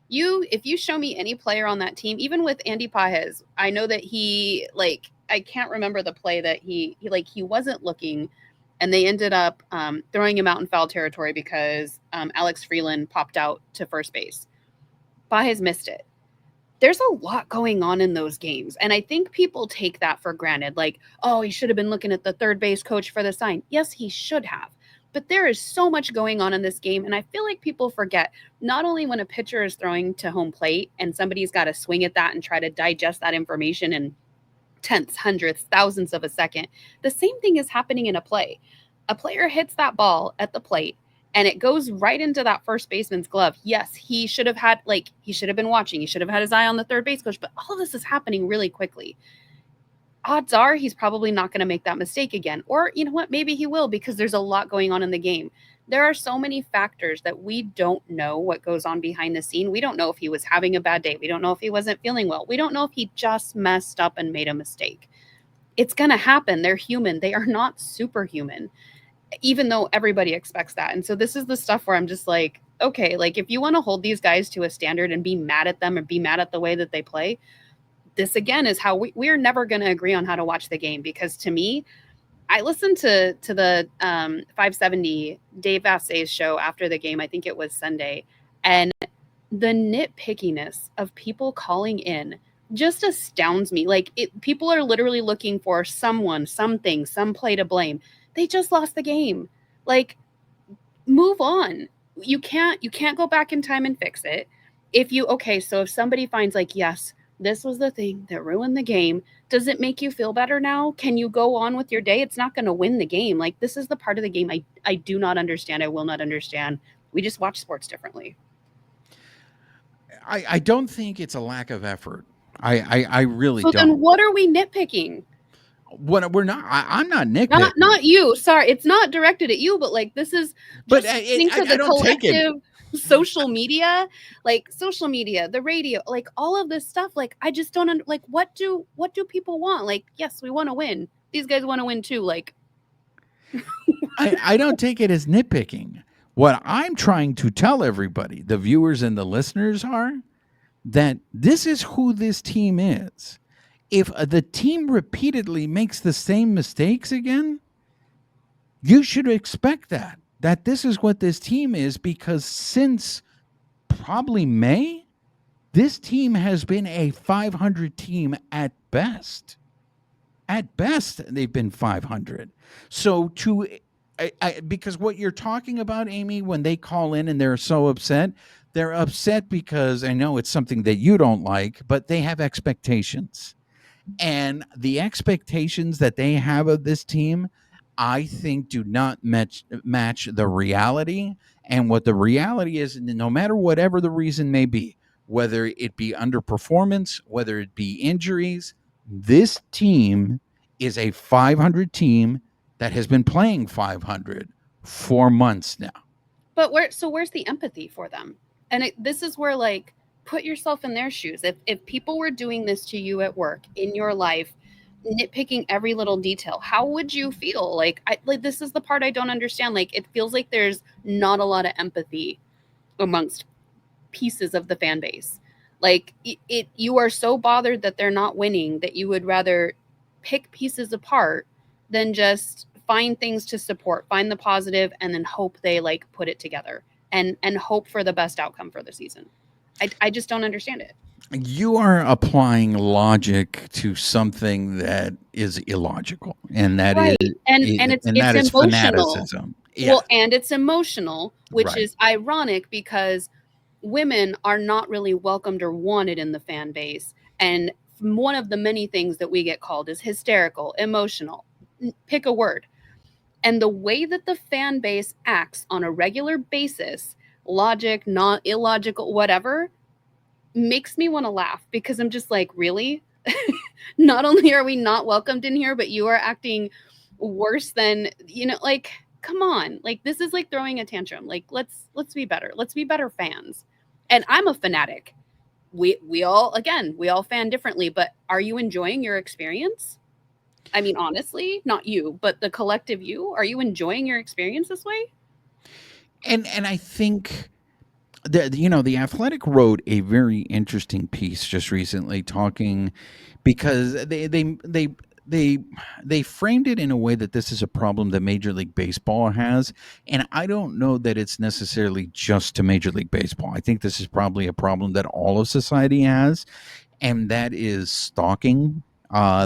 you show me any player on that team, even with Andy Pajes, I know that he, like, I can't remember the play that he wasn't looking, and they ended up throwing him out in foul territory because Alex Freeland popped out to first base. Pajes missed it. There's a lot going on in those games, and I think people take that for granted. Like, oh, he should have been looking at the third base coach for the sign. Yes, he should have. But there is so much going on in this game, and I feel like people forget, not only when a pitcher is throwing to home plate and somebody's got to swing at that and try to digest that information in tenths, hundredths, thousandths of a second, the same thing is happening in a play. A player hits that ball at the plate and it goes right into that first baseman's glove. Yes, he should have been watching. He should have had his eye on the third base coach, but all this is happening really quickly. Odds are he's probably not going to make that mistake again. Or, you know what, maybe he will, because there's a lot going on in the game. There are so many factors that we don't know what goes on behind the scene. We don't know if he was having a bad day. We don't know if he wasn't feeling well. We don't know if he just messed up and made a mistake. It's going to happen. They're human. They are not superhuman, even though everybody expects that. And so this is the stuff where I'm just like, okay, like, if you want to hold these guys to a standard and be mad at them or be mad at the way that they play, this again is how we're never going to agree on how to watch the game. Because to me, I listened to the 570 Dave Vassay's show after the game. I think it was Sunday. And the nitpickiness of people calling in just astounds me. Like, people are literally looking for someone, something, some play to blame. They just lost the game. Like, move on. You can't go back in time and fix it. So if somebody finds, like, yes, this was the thing that ruined the game, does it make you feel better now? Can you go on with your day? It's not going to win the game. Like, this is the part of the game I do not understand. I will not understand. We just watch sports differently. I don't think it's a lack of effort. I really So don't. then what are we nitpicking? What we're not, I'm not nitpicking. Not you. Sorry, it's not directed at you, but like, this is just listening to the don't take it. collective social media, the radio, like all of this stuff. Like, I just don't like, what do people want? Like, yes, we want to win. These guys want to win too. Like, I don't take it as nitpicking. What I'm trying to tell everybody, the viewers and the listeners, are that this is who this team is. If the team repeatedly makes the same mistakes again, you should expect that this is what this team is, because since probably May, this team has been a 500 team at best. At best, they've been 500. So because what you're talking about, Amie, when they call in and they're so upset, they're upset because, I know it's something that you don't like, but they have expectations. And the expectations that they have of this team, I think, do not match the reality. And what the reality is, no matter whatever the reason may be, whether it be underperformance, whether it be injuries, this team is a 500 team that has been playing 500 for months now. But where's the empathy for them? And this is where, like, put yourself in their shoes. If people were doing this to you at work, in your life, nitpicking every little detail, how would you feel? Like, this is the part I don't understand. Like, it feels like there's not a lot of empathy amongst pieces of the fan base. Like, you are so bothered that they're not winning that you would rather pick pieces apart than just find things to support, find the positive, and then hope they, like, put it together and hope for the best outcome for the season. I just don't understand it. You are applying logic to something that is illogical, and that right. is it's emotional. Fanaticism. Yeah. Well, and it's emotional, which is ironic because women are not really welcomed or wanted in the fan base. And one of the many things that we get called is hysterical, emotional. Pick a word. And the way that the fan base acts on a regular basis, logic, not illogical, whatever, makes me want to laugh, because I'm just like, really? Not only are we not welcomed in here, but you are acting worse than, like, come on. Like, this is like throwing a tantrum. Like, let's be better. Let's be better fans. And I'm a fanatic. We all fan differently, but are you enjoying your experience? I mean, honestly, not you, but the collective you. Are you enjoying your experience this way? And I think the Athletic wrote a very interesting piece just recently talking because they they framed it in a way that this is a problem that Major League Baseball has, and I don't know that it's necessarily just to Major League Baseball. I think this is probably a problem that all of society has, and that is stalking.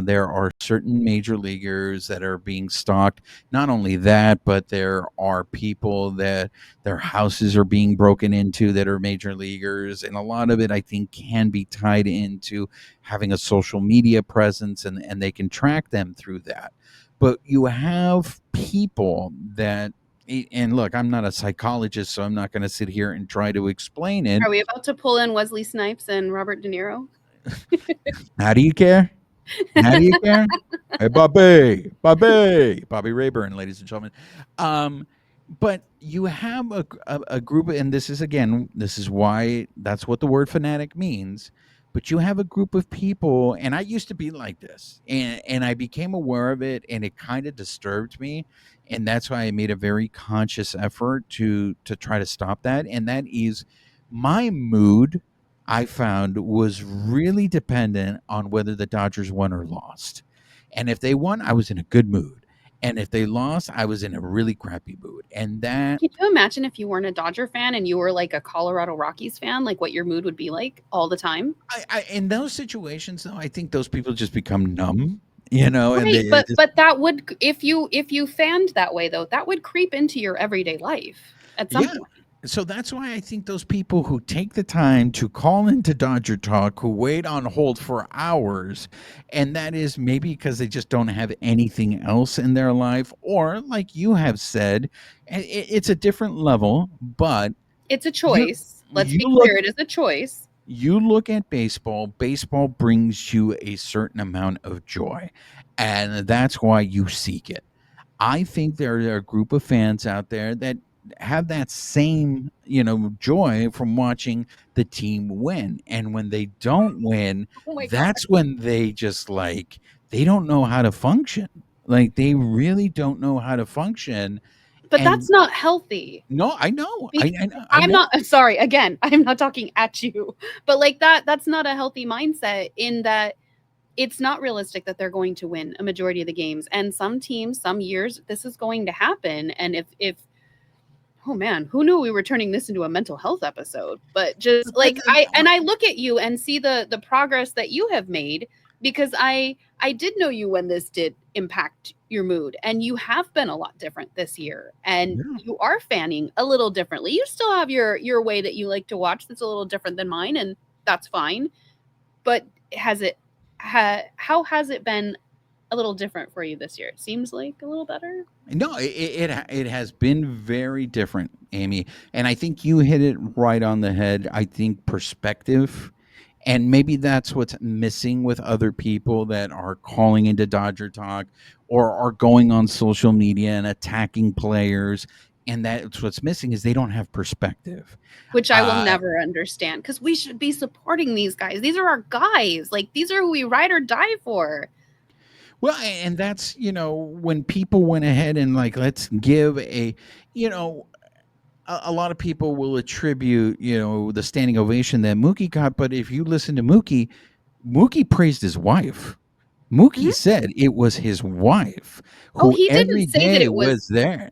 There are certain major leaguers that are being stalked. Not only that, but there are people that their houses are being broken into that are major leaguers. And a lot of it, I think, can be tied into having a social media presence and they can track them through that. But you have people that, and look, I'm not a psychologist, so I'm not going to sit here and try to explain it. Are we about to pull in Wesley Snipes and Robert De Niro? How do you care? How do you care? Hey, Bobby Rayburn, ladies and gentlemen. Um, but you have a group, and this is again, this is why that's what the word fanatic means. But you have a group of people, and I used to be like this, and I became aware of it, and it kind of disturbed me, and that's why I made a very conscious effort to try to stop that, and that is my mood I found was really dependent on whether the Dodgers won or lost. And if they won, I was in a good mood. And if they lost, I was in a really crappy mood. And that, Can you imagine if you weren't a Dodger fan and you were like a Colorado Rockies fan, like what your mood would be like all the time? in those situations, though, I think those people just become numb, and Right, they just, but that would if you fanned that way though, that would creep into your everyday life at some yeah. point. So that's why I think those people who take the time to call into Dodger Talk, who wait on hold for hours, and that is maybe because they just don't have anything else in their life, or like you have said, it's a different level, but It's a you choice. Let's you be look clear, it is a choice. you look at baseball brings you a certain amount of joy, and that's why you seek it. I think there are a group of fans out there that have that same, joy from watching the team win. And when they don't win, Oh my god. that's when they just like they don't know how to function. Like they really don't know how to function. But that's And not healthy. no, I know. Be- I I'm know. not sorry, again, I'm not talking at you. But like that's not a healthy mindset in that it's not realistic that they're going to win a majority of the games. And some teams, some years, this is going to happen. And if oh man, who knew we were turning this into a mental health episode? But just But like I look at you and see the progress that you have made because I did know you when this did impact your mood and you have been a lot different this year and yeah. you are fanning a little differently. You still have your way that you like to watch that's a little different than mine and that's fine. But has it how has it been a little different for you this year? It seems like a little better. No, it has been very different, Amy, and I think you hit it right on the head. I think perspective, and maybe that's what's missing with other people that are calling into Dodger Talk or are going on social media and attacking players, and that's what's missing is they don't have perspective. Which I will Uh, never understand because we should be supporting these guys. These are our guys. Like these are who we ride or die for. well, and that's when people went ahead and like let's give you know a lot of people will attribute, the standing ovation that Mookie got. But if you listen to Mookie praised his wife. Mookie Mhm. said it was his wife Oh, who he didn't every say that day it was was there.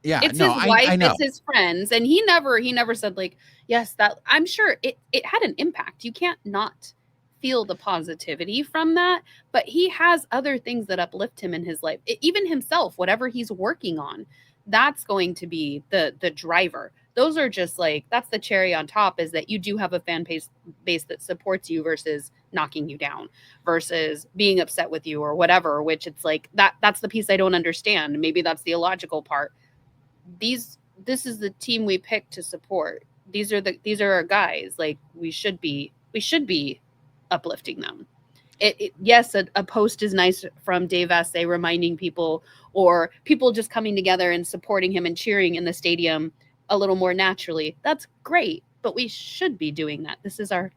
Yeah, it's no, his wife, I know. it's his friends, and he never said like, yes, that I'm sure it had an impact. You can't not feel the positivity from that, but he has other things that uplift him in his life. Even himself, whatever he's working on, that's going to be the driver. Those are just like that's the cherry on top is that you do have a fan base that supports you versus knocking you down versus being upset with you or whatever, which it's like that's the piece I don't understand. Maybe that's the illogical part. This is the team we picked to support. These are our guys. Like we should be uplifting them. Yes, a post is nice from Dave Vasse reminding people or people just coming together and supporting him and cheering in the stadium a little more naturally. That's great, but we should be doing that. This is our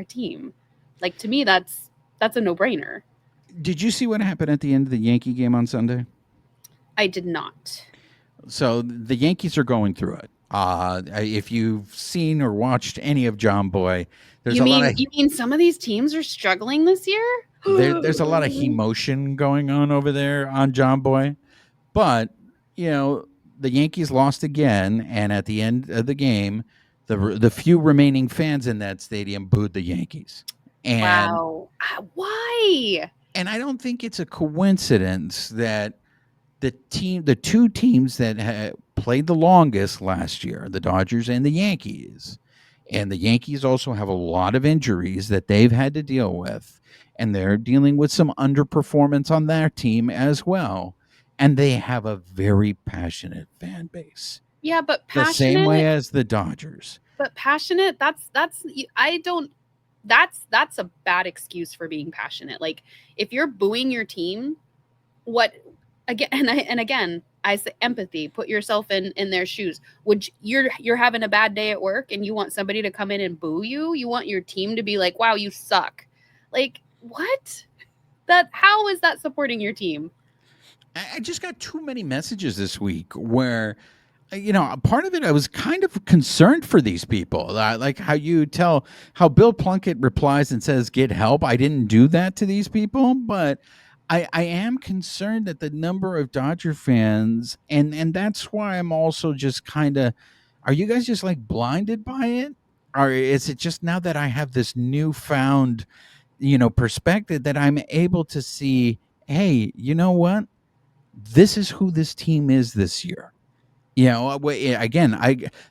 team. Like to me that's a no-brainer. Did you see what happened at the end of the Yankee game on Sunday? I did not. So the Yankees are going through it. If you've seen or watched any of John Boy, there's You a lot mean of you mean some of these teams are struggling this year? there's a lot of emotion going on over there on John Boy. But you know, the Yankees lost again, and at the end of the game, the few remaining fans in that stadium booed the Yankees. And Wow. Why? I don't think it's a coincidence that the two teams that played the longest last year, the Dodgers and the Yankees, and the Yankees also have a lot of injuries that they've had to deal with, and they're dealing with some underperformance on their team as well. And they have a very passionate fan base, Yeah, but the same way passionate, as the Dodgers. that's I don't that's a bad excuse for being passionate. Like if you're booing your team, what again and again, I say empathy, put yourself in their shoes. You're having a bad day at work and you want somebody to come in and boo you? You want your team to be like, "Wow, you suck." Like, what? That how is that supporting your team? I just got too many messages this week where a part of it, I was kind of concerned for these people. Like how you tell how Bill Plunkett replies and says, "Get help." I didn't do that to these people, but I am concerned at the number of Dodger fans, and that's why I'm also just kind of. Are you guys just like blinded by it, or is it just now that I have this newfound, perspective that I'm able to see? Hey, you know what? This is who this team is this year. Again,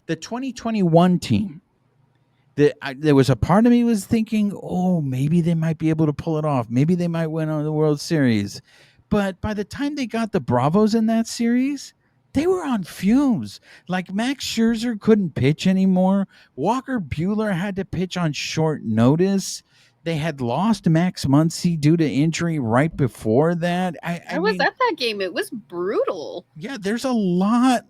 the 2021 team. There was a part of me was thinking, oh, maybe they might be able to pull it off. Maybe they might win on the World Series. But by the time they got the Bravos in that series, they were on fumes. Like Max Scherzer couldn't pitch anymore. Walker Buehler had to pitch on short notice. They had lost Max Muncy due to injury right before that. I I was mean, at that game. It was brutal. yeah, there's a lot,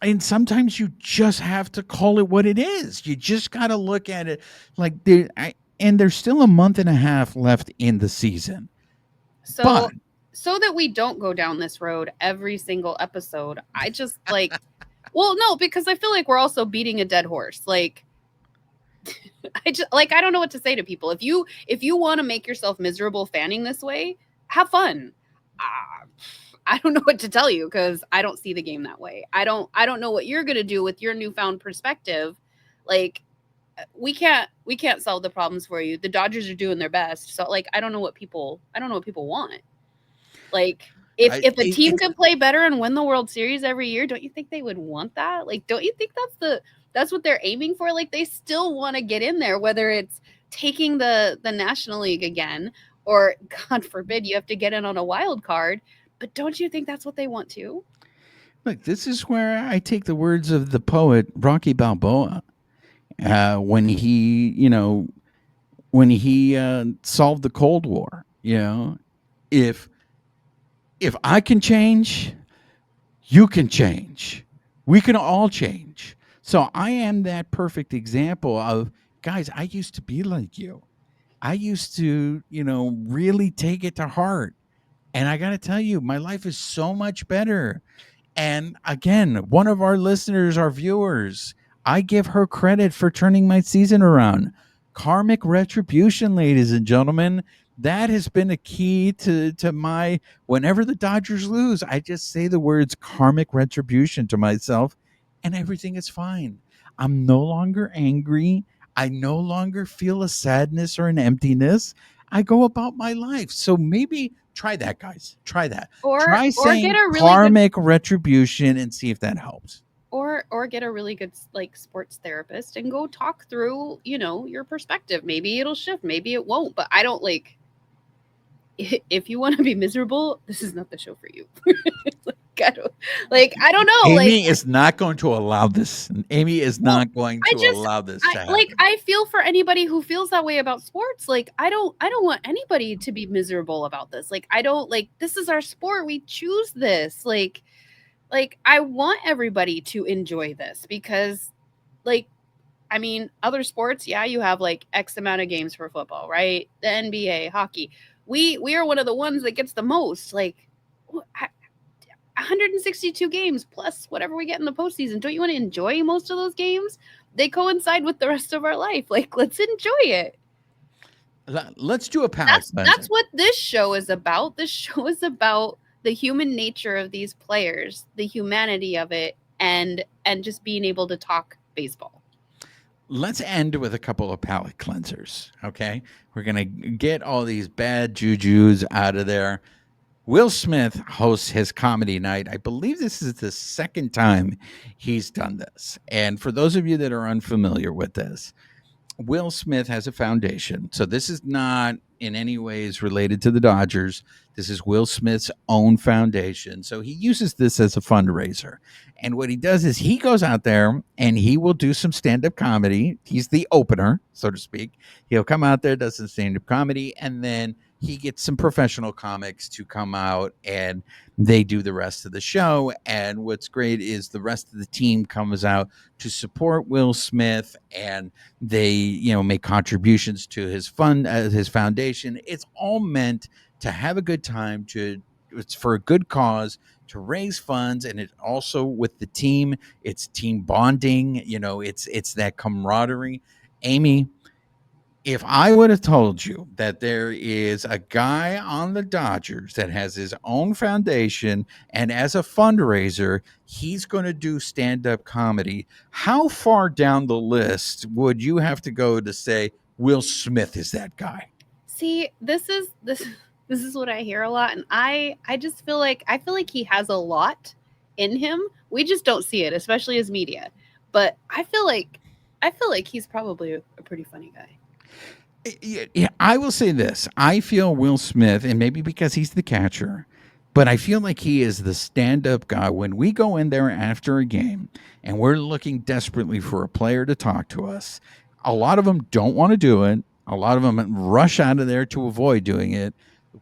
and sometimes you just have to call it what it is. You just got to look at it like and there's still a month and a half left in the season. So But so that we don't go down this road every single episode, I just like well, no, because I feel like we're also beating a dead horse. Like I don't know what to say to people. If you want to make yourself miserable fanning this way, have fun. Uh, I don't know what to tell you because I don't see the game that way. I don't know what you're gonna do with your newfound perspective. Like we can't solve the problems for you. The Dodgers are doing their best. So like I don't know what people want. Like if a team could play better and win the World Series every year, don't you think they would want that? Like don't you think that's what they're aiming for? Like they still want to get in there, whether it's taking the National League again or God forbid you have to get in on a wild card. But don't you think that's what they want to? look, this is where I take the words of the poet Rocky Balboa when he solved the Cold War. If if I can change, you can change. We can all change. So I am that perfect example of guys. I used to be like you. I used to, really take it to heart. And I got to tell you, my life is so much better. And again, one of our listeners, our viewers, I give her credit for turning my season around. Karmic retribution, ladies and gentlemen. That has been a key to my whenever the Dodgers lose, I just say the words karmic retribution to myself and everything is fine. I'm no longer angry. I no longer feel a sadness or an emptiness. I go about my life. So maybe try that, guys. Try that. Try Or get saying a really good karmic retribution and see if that helps. or get a really good like sports therapist and go talk through, your perspective. Maybe it'll shift, maybe it won't, but I don't like if you want to be miserable, this is not the show for you. I don't know. Like Amie is not going to allow this. Amie is well, not going I to just allow this to I like happen. I feel for anybody who feels that way about sports. Like I don't want anybody to be miserable about this. Like I don't like this is our sport. We choose this. Like I want everybody to enjoy this because like I mean, other sports, yeah, you have like X amount of games for football, right? The NBA, hockey. We are one of the ones that gets the most. Like 162 games plus whatever we get in the postseason. Don't you want to enjoy most of those games? They coincide with the rest of our life. Like, let's enjoy it. Let's do a palate cleanser. That's what this show is about. This show is about the human nature of these players, the humanity of it, and just being able to talk baseball. Let's end with a couple of palate cleansers, okay? We're going to get all these bad jujus out of there. Will Smith hosts his comedy night. I believe this is the second time he's done this. And for those of you that are unfamiliar with this, Will Smith has a foundation. So this is not in any ways related to the Dodgers. This is Will Smith's own foundation. So he uses this as a fundraiser. And what he does is he goes out there and he will do some stand-up comedy. He's the opener, so to speak. He'll come out there, does some stand-up comedy, and then he gets some professional comics to come out and they do the rest of the show. And what's great is the rest of the team comes out to support Will Smith, and they, make contributions to his fund, his foundation. It's all meant to have a good time, it's for a good cause, to raise funds. And it also, with the team, it's team bonding, it's that camaraderie. Amie, if I would have told you that there is a guy on the Dodgers that has his own foundation and as a fundraiser, he's going to do stand-up comedy, how far down the list would you have to go to say Will Smith is that guy? See, this is what I hear a lot, and I just feel like he has a lot in him. We just don't see it, especially as media. But I feel like he's probably a pretty funny guy. Yeah, I will say this. I feel Will Smith, and maybe because he's the catcher, but I feel like he is the stand-up guy. When we go in there after a game and we're looking desperately for a player to talk to us, a lot of them don't want to do it. A lot of them rush out of there to avoid doing it.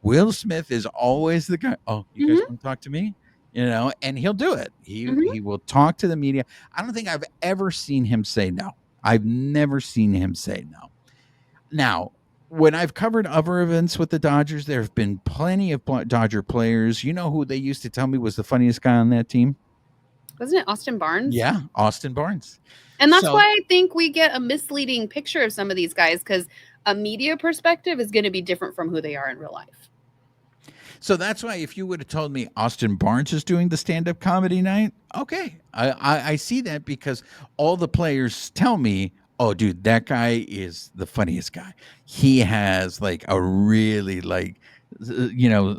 Will Smith is always the guy. Oh, you guys want to talk to me? And he'll do it. He will talk to the media. I don't think I've ever seen him say no. I've never seen him say no. Now, when I've covered other events with the Dodgers, there have been plenty of Dodger players. You know who they used to tell me was the funniest guy on that team? Wasn't it Austin Barnes? Yeah, Austin Barnes. And that's why I think we get a misleading picture of some of these guys, because a media perspective is going to be different from who they are in real life. So that's why if you would have told me Austin Barnes is doing the stand-up comedy night, okay, I see that, because all the players tell me, oh, dude, that guy is the funniest guy. He has like a really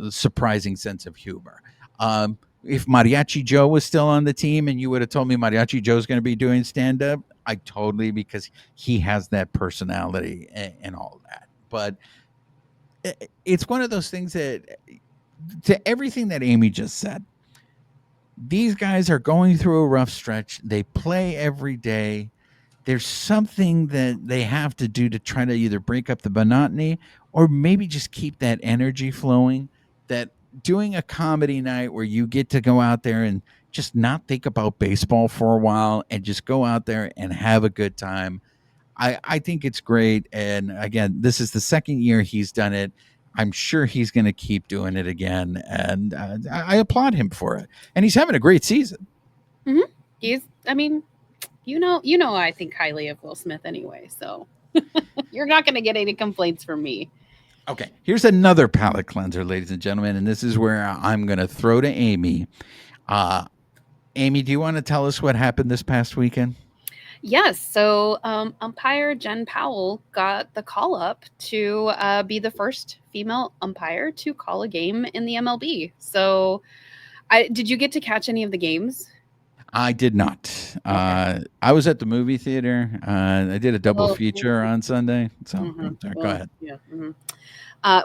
surprising sense of humor. If Mariachi Joe was still on the team and you would have told me Mariachi Joe's going to be doing stand-up, I totally, because he has that personality and all that. But it's one of those things that, to everything that Amie just said, these guys are going through a rough stretch. They play every day. There's something that they have to do to try to either break up the monotony or maybe just keep that energy flowing. That doing a comedy night where you get to go out there and just not think about baseball for a while and just go out there and have a good time. I think it's great. And again, this is the second year he's done it. I'm sure he's going to keep doing it again. And I applaud him for it. And he's having a great season. Mm-hmm. I think highly of Will Smith anyway, so you're not going to get any complaints from me. Okay, here's another palate cleanser, ladies and gentlemen, and this is where I'm going to throw to Amie. Amie, do you want to tell us what happened this past weekend? Yes, so umpire Jen Pawol got the call up to be the first female umpire to call a game in the MLB. So did you get to catch any of the games? I did not. Okay. I was at the movie theater. I did a double feature on Sunday. So go ahead. Yeah.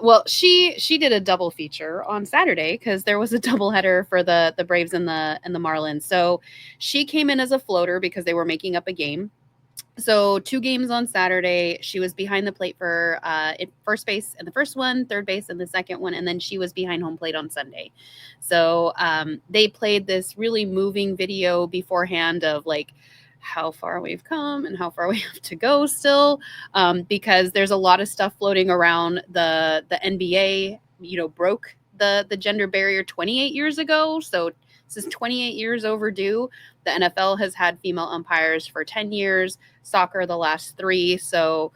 Well, she did a double feature on Saturday because there was a doubleheader for the Braves and the Marlins. So she came in as a floater because they were making up a game. So 2 games on Saturday. She was behind the plate for first base in the first one, third base in the second one, and then she was behind home plate on Sunday. So they played this really moving video beforehand of like how far we've come and how far we have to go still, because there's a lot of stuff floating around. The NBA, broke the gender barrier 28 years ago. So This is 28 years overdue. The NFL has had female umpires for 10 years, soccer the last 3. So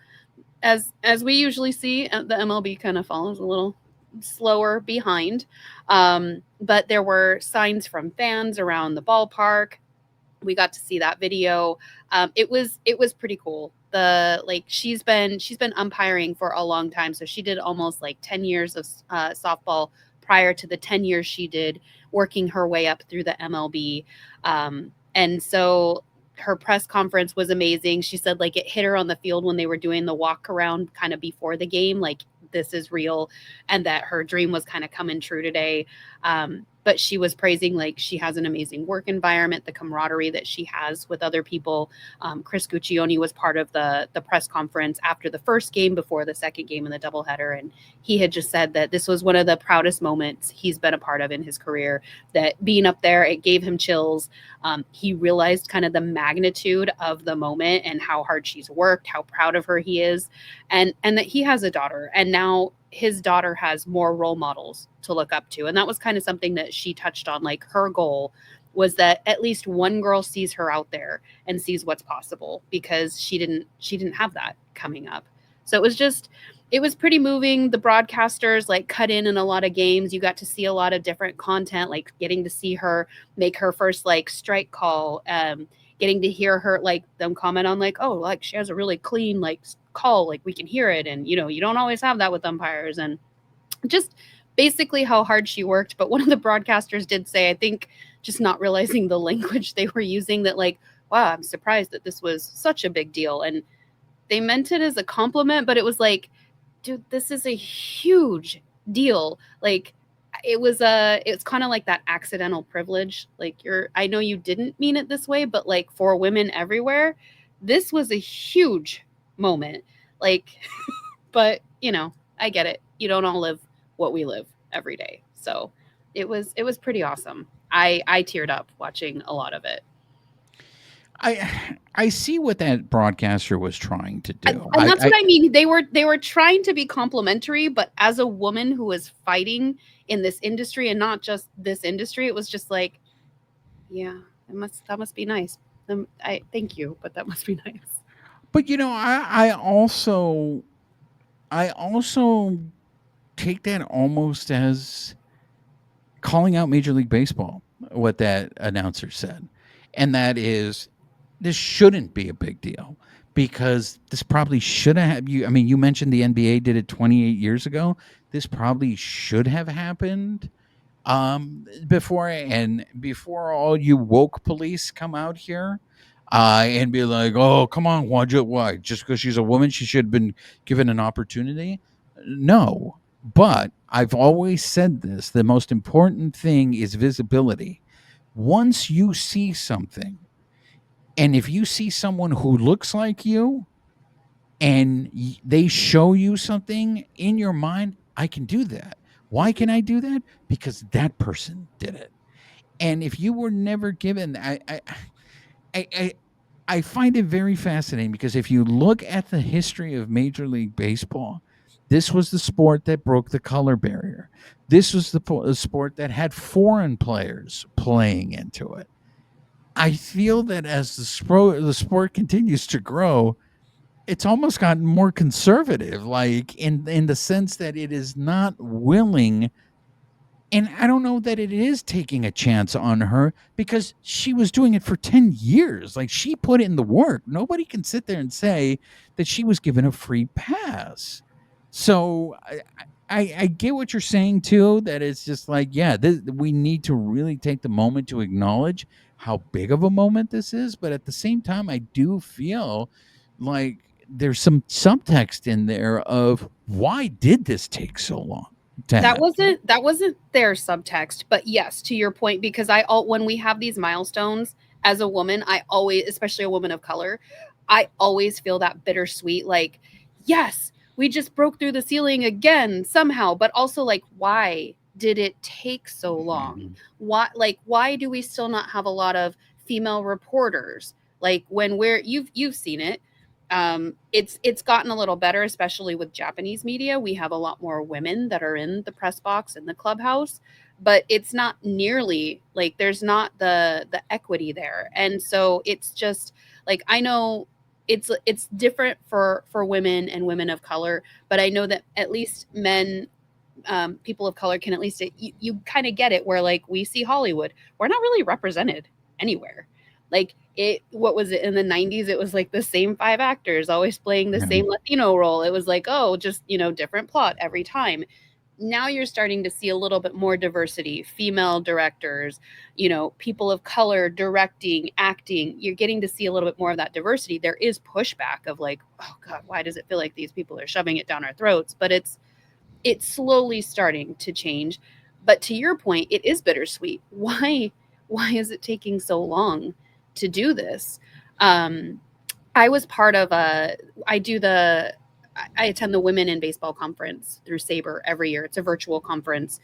as we usually see, the MLB kind of follows a little slower behind. But there were signs from fans around the ballpark. We got to see that video. It was pretty cool. She's been umpiring for a long time, so she did almost like 10 years of softball prior to the 10 years she did working her way up through the MLB. And so her press conference was amazing. She said like it hit her on the field when they were doing the walk around kind of before the game, like this is real, and that her dream was kind of coming true today. But she was praising like she has an amazing work environment, the camaraderie that she has with other people. Chris Guccione was part of the press conference after the first game, before the second game in the doubleheader, and he had just said that this was one of the proudest moments he's been a part of in his career. That being up there, it gave him chills. He realized kind of the magnitude of the moment and how hard she's worked, how proud of her he is, and that he has a daughter, and now his daughter has more role models to look up to. And that was kind of something that she touched on. Like her goal was that at least one girl sees her out there and sees what's possible, because she didn't have that coming up. So it was pretty moving. The broadcasters like cut in a lot of games. You got to see a lot of different content, like getting to see her make her first like strike call, getting to hear her like them comment on like, oh, like she has a really clean like call, like we can hear it. And you don't always have that with umpires, and just basically how hard she worked. But one of the broadcasters did say, I think just not realizing the language they were using, that like, wow, I'm surprised that this was such a big deal. And they meant it as a compliment, but it was like, dude, this is a huge deal. Like it's kind of like that accidental privilege. Like I know you didn't mean it this way, but like for women everywhere, this was a huge moment. Like, but I get it. You don't all live what we live every day. So it was pretty awesome. I teared up watching a lot of it. I see what that broadcaster was trying to do. And that's what I mean. They were trying to be complimentary, but as a woman who is fighting in this industry, and not just this industry, it was just like, yeah, that must be nice. I thank you, but that must be nice. But I also take that almost as calling out Major League Baseball, what that announcer said. And that is, this shouldn't be a big deal, because this probably should have you mentioned the NBA did it 28 years ago. This probably should have happened before, and before all you woke police come out here and be like, oh, come on, why? Just because she's a woman, she should have been given an opportunity? No. But I've always said this, the most important thing is visibility. Once you see something, and if you see someone who looks like you and they show you something in your mind, I can do that. Why can I do that? Because that person did it. And if you were never given, I find it very fascinating, because if you look at the history of Major League Baseball, this was the sport that broke the color barrier. This was the sport that had foreign players playing into it. I feel that as the sport continues to grow, it's almost gotten more conservative, like in the sense that it is not willing. And I don't know that it is taking a chance on her, because she was doing it for 10 years. Like, she put in the work. Nobody can sit there and say that she was given a free pass. So I get what you're saying too, that it's just like, yeah, we need to really take the moment to acknowledge how big of a moment this is. But at the same time, I do feel like there's some subtext in there of, why did this take so long? That wasn't their subtext, but yes, to your point, because when we have these milestones as a woman, I always, especially a woman of color, I always feel that bittersweet, like, yes, we just broke through the ceiling again somehow, but also like, why did it take so long? Why do we still not have a lot of female reporters? Like, when you've seen it. It's gotten a little better, especially with Japanese media. We have a lot more women that are in the press box in the clubhouse, but it's not nearly like there's not the equity there. And so it's just like I know it's different for women and women of color, but I know that at least men, people of color can at least you kind of get it where like we see Hollywood, we're not really represented anywhere. Like it, what was it in the 90s? It was like the same five actors always playing the Yeah. same Latino role. It was like, oh, just, different plot every time. Now you're starting to see a little bit more diversity, female directors, people of color directing, acting. You're getting to see a little bit more of that diversity. There is pushback of like, oh God, why does it feel like these people are shoving it down our throats? But it's slowly starting to change. But to your point, it is bittersweet. Why is it taking so long to do this? I was part of I attend the Women in Baseball conference through Sabre every year. It's a virtual conference.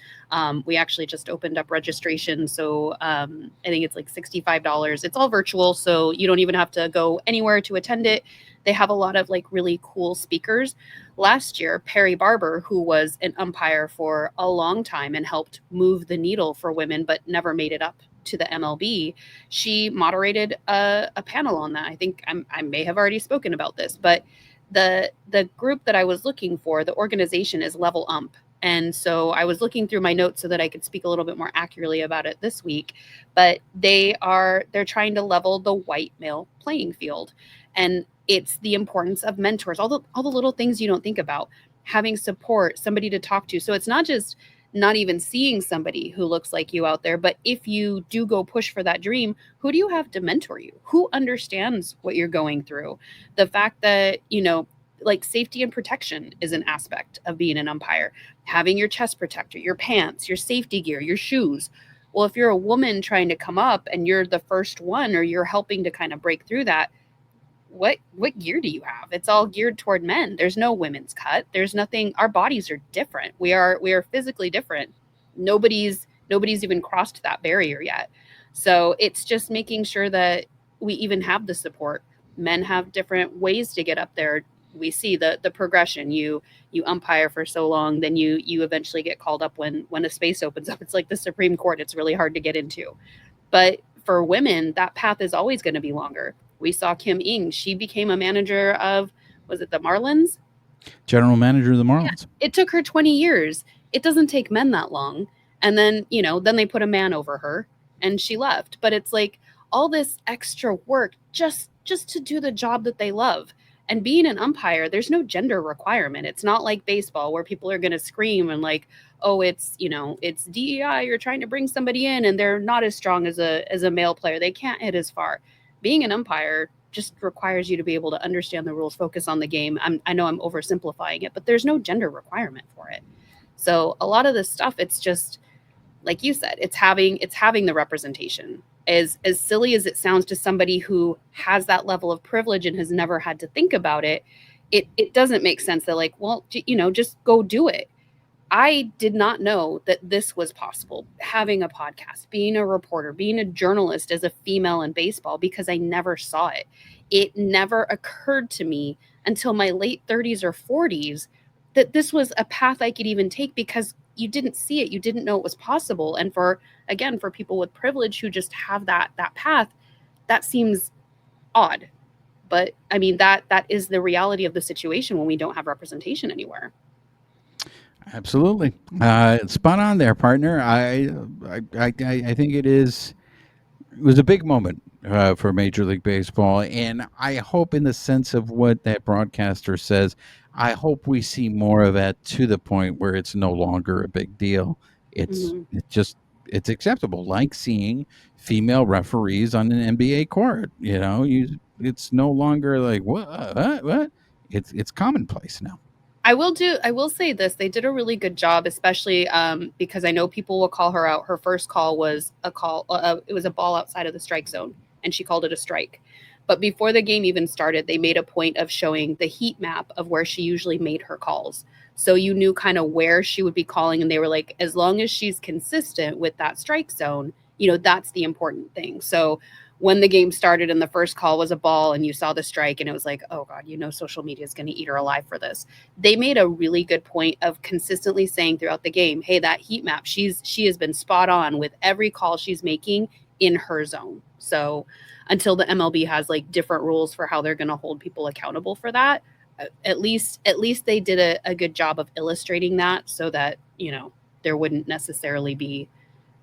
We actually just opened up registration, so I think it's like $65. It's all virtual, so you don't even have to go anywhere to attend it. They have a lot of like really cool speakers. Last year, Perry Barber, who was an umpire for a long time and helped move the needle for women, but never made it up to the MLB, she moderated a panel on that. I think I may have already spoken about this, but the group that I was looking for, the organization is Level Ump. And so I was looking through my notes so that I could speak a little bit more accurately about it this week. But they're trying to level the white male playing field. And it's the importance of mentors, all the little things you don't think about, having support, somebody to talk to. So it's not just not even seeing somebody who looks like you out there, but if you do go push for that dream, who do you have to mentor you? Who understands what you're going through? The fact that, like safety and protection is an aspect of being an umpire. Having your chest protector, your pants, your safety gear, your shoes. Well, if you're a woman trying to come up and you're the first one or you're helping to kind of break through that, what gear do you have? It's all geared toward men. There's no women's cut. There's nothing. Our bodies are different. We are physically different. Nobody's even crossed that barrier yet. So it's just making sure that we even have the support. Men have different ways to get up there. We see the progression. You umpire for so long, then you eventually get called up when a space opens up. It's like the Supreme Court. It's really hard to get into. But for women, that path is always going to be longer. We saw Kim Ing. She became a manager of, was it the Marlins? General manager of the Marlins. It took her 20 years. It doesn't take men that long. And then, then they put a man over her and she left. But it's like all this extra work just to do the job that they love. And being an umpire, there's no gender requirement. It's not like baseball where people are going to scream and like, oh, it's DEI. You're trying to bring somebody in and they're not as strong as a male player. They can't hit as far. Being an umpire just requires you to be able to understand the rules, focus on the game. I know I'm oversimplifying it, but there's no gender requirement for it. So a lot of this stuff, it's just like you said, it's having the representation. As silly as it sounds to somebody who has that level of privilege and has never had to think about it, it doesn't make sense. They're like, well, just go do it. I did not know that this was possible, having a podcast, being a reporter, being a journalist as a female in baseball, because I never saw it. It never occurred to me until my late 30s or 40s that this was a path I could even take, because you didn't see it. You didn't know it was possible. And for people with privilege who just have that path, that seems odd. But I mean, that is the reality of the situation when we don't have representation anywhere. Absolutely, spot on there, partner. I think it was a big moment for Major League Baseball, and I hope, in the sense of what that broadcaster says, I hope we see more of that, to the point where it's no longer a big deal. It's it's acceptable, like seeing female referees on an NBA court. It's no longer like what. It's commonplace now. I will say this. They did a really good job, especially because I know people will call her out. Her first call was a call. It was a ball outside of the strike zone, and she called it a strike. But before the game even started, they made a point of showing the heat map of where she usually made her calls. So you knew kind of where she would be calling. And they were like, as long as she's consistent with that strike zone, that's the important thing. So when the game started and the first call was a ball and you saw the strike and it was like, oh God, social media is going to eat her alive for this. They made a really good point of consistently saying throughout the game, hey, that heat map, she has been spot on with every call she's making in her zone. So until the MLB has like different rules for how they're going to hold people accountable for that, at least they did a good job of illustrating that so that, there wouldn't necessarily be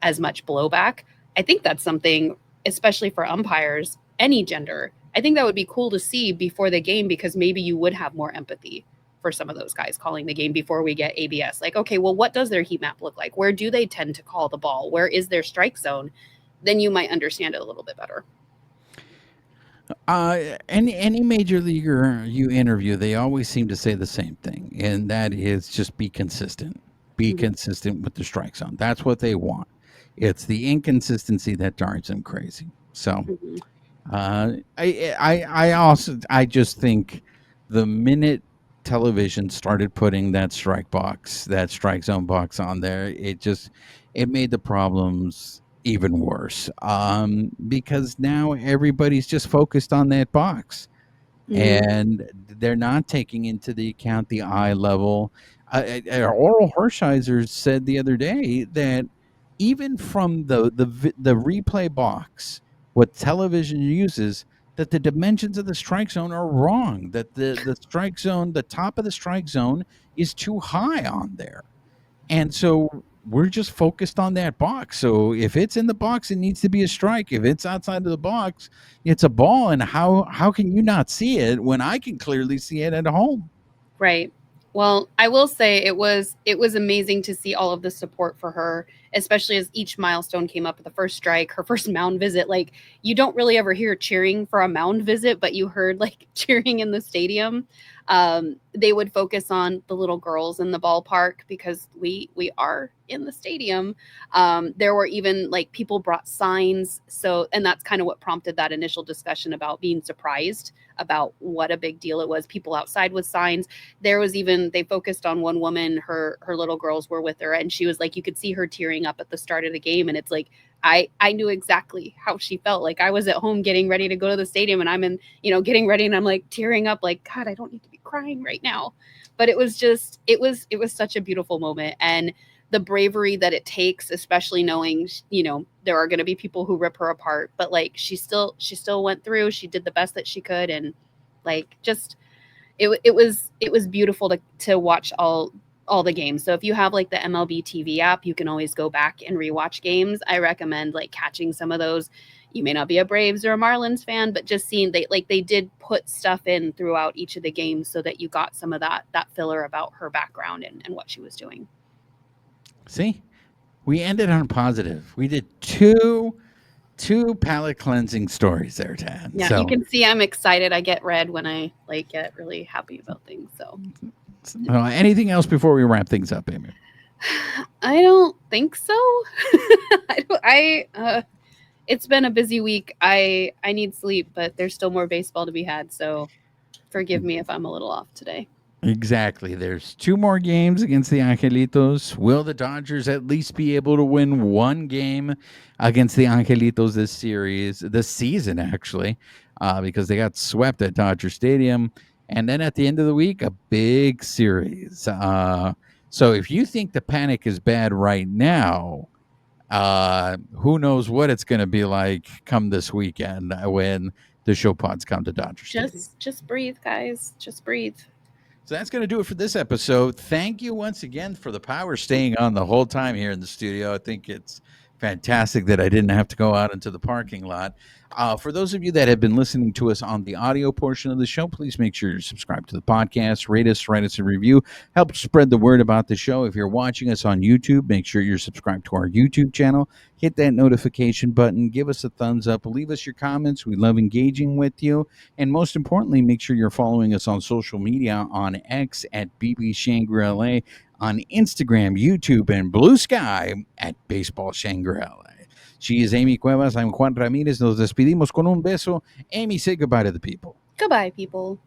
as much blowback. I think that's something, especially for umpires, any gender. I think that would be cool to see before the game, because maybe you would have more empathy for some of those guys calling the game before we get ABS. Like, okay, well, what does their heat map look like? Where do they tend to call the ball? Where is their strike zone? Then you might understand it a little bit better. Any major leaguer you interview, they always seem to say the same thing, and that is just be consistent. Be consistent with the strike zone. That's what they want. It's the inconsistency that drives them crazy. So, I just think the minute television started putting that strike zone box on there, it made the problems even worse. Because now everybody's just focused on that box, and they're not taking into the account the eye level. Oral Hershiser said the other day that even from the replay box, what television uses, that the dimensions of the strike zone are wrong. That the strike zone, the top of the strike zone, is too high on there, and so we're just focused on that box. So if it's in the box, it needs to be a strike. If it's outside of the box, it's a ball. And how can you not see it when I can clearly see it at home? Right. Well, I will say it was amazing to see all of the support for her, especially as each milestone came up. The first strike, her first mound visit. Like, you don't really ever hear cheering for a mound visit, but you heard like cheering in the stadium. They would focus on the little girls in the ballpark because we are in the stadium. There were even like people brought signs. So, and that's kind of what prompted that initial discussion about being surprised about what a big deal it was. People outside with signs. There was even, they focused on one woman, her little girls were with her, and she was like, you could see her tearing up at the start of the game. And it's like, I knew exactly how she felt. Like, I was at home getting ready to go to the stadium, and I'm in, getting ready, and I'm like tearing up, like, God, I don't need to be crying right now. But it was just, it was such a beautiful moment. And the bravery that it takes, especially knowing, there are going to be people who rip her apart, but like, she still went through, she did the best that she could. And like, just, it was beautiful to watch all the games. So if you have like the MLB TV app, you can always go back and rewatch games. I recommend like catching some of those. You may not be a Braves or a Marlins fan, but just seeing they did put stuff in throughout each of the games so that you got some of that filler about her background and what she was doing. See, we ended on positive. We did two palate cleansing stories there, Tad. Yeah, so, you can see I'm excited. I get red when I like get really happy about things. So, anything else before we wrap things up, Amie? I don't think so. It's been a busy week. I need sleep, but there's still more baseball to be had. So, forgive me if I'm a little off today. Exactly. There's 2 more games against the Angelitos. Will the Dodgers at least be able to win one game against the Angelitos this season, actually, because they got swept at Dodger Stadium. And then at the end of the week, a big series. So if you think the panic is bad right now, who knows what it's going to be like come this weekend when the show pods come to Dodger Stadium. Just breathe, guys. Just breathe. So that's going to do it for this episode. Thank you once again for the power staying on the whole time here in the studio. I think it's fantastic that I didn't have to go out into the parking lot. For those of you that have been listening to us on the audio portion of the show, please make sure you're subscribed to the podcast, rate us, write us a review, help spread the word about the show. If you're watching us on YouTube, make sure you're subscribed to our YouTube channel. Hit that notification button, give us a thumbs up, leave us your comments. We love engaging with you. And most importantly, make sure you're following us on social media on X at BB Shangri-La, on Instagram, YouTube, and Bluesky at Baseball Shangri-La. She is Amie Cuevas. I'm Juan Ramirez. Nos despedimos con un beso. Amie, say goodbye to the people. Goodbye, people.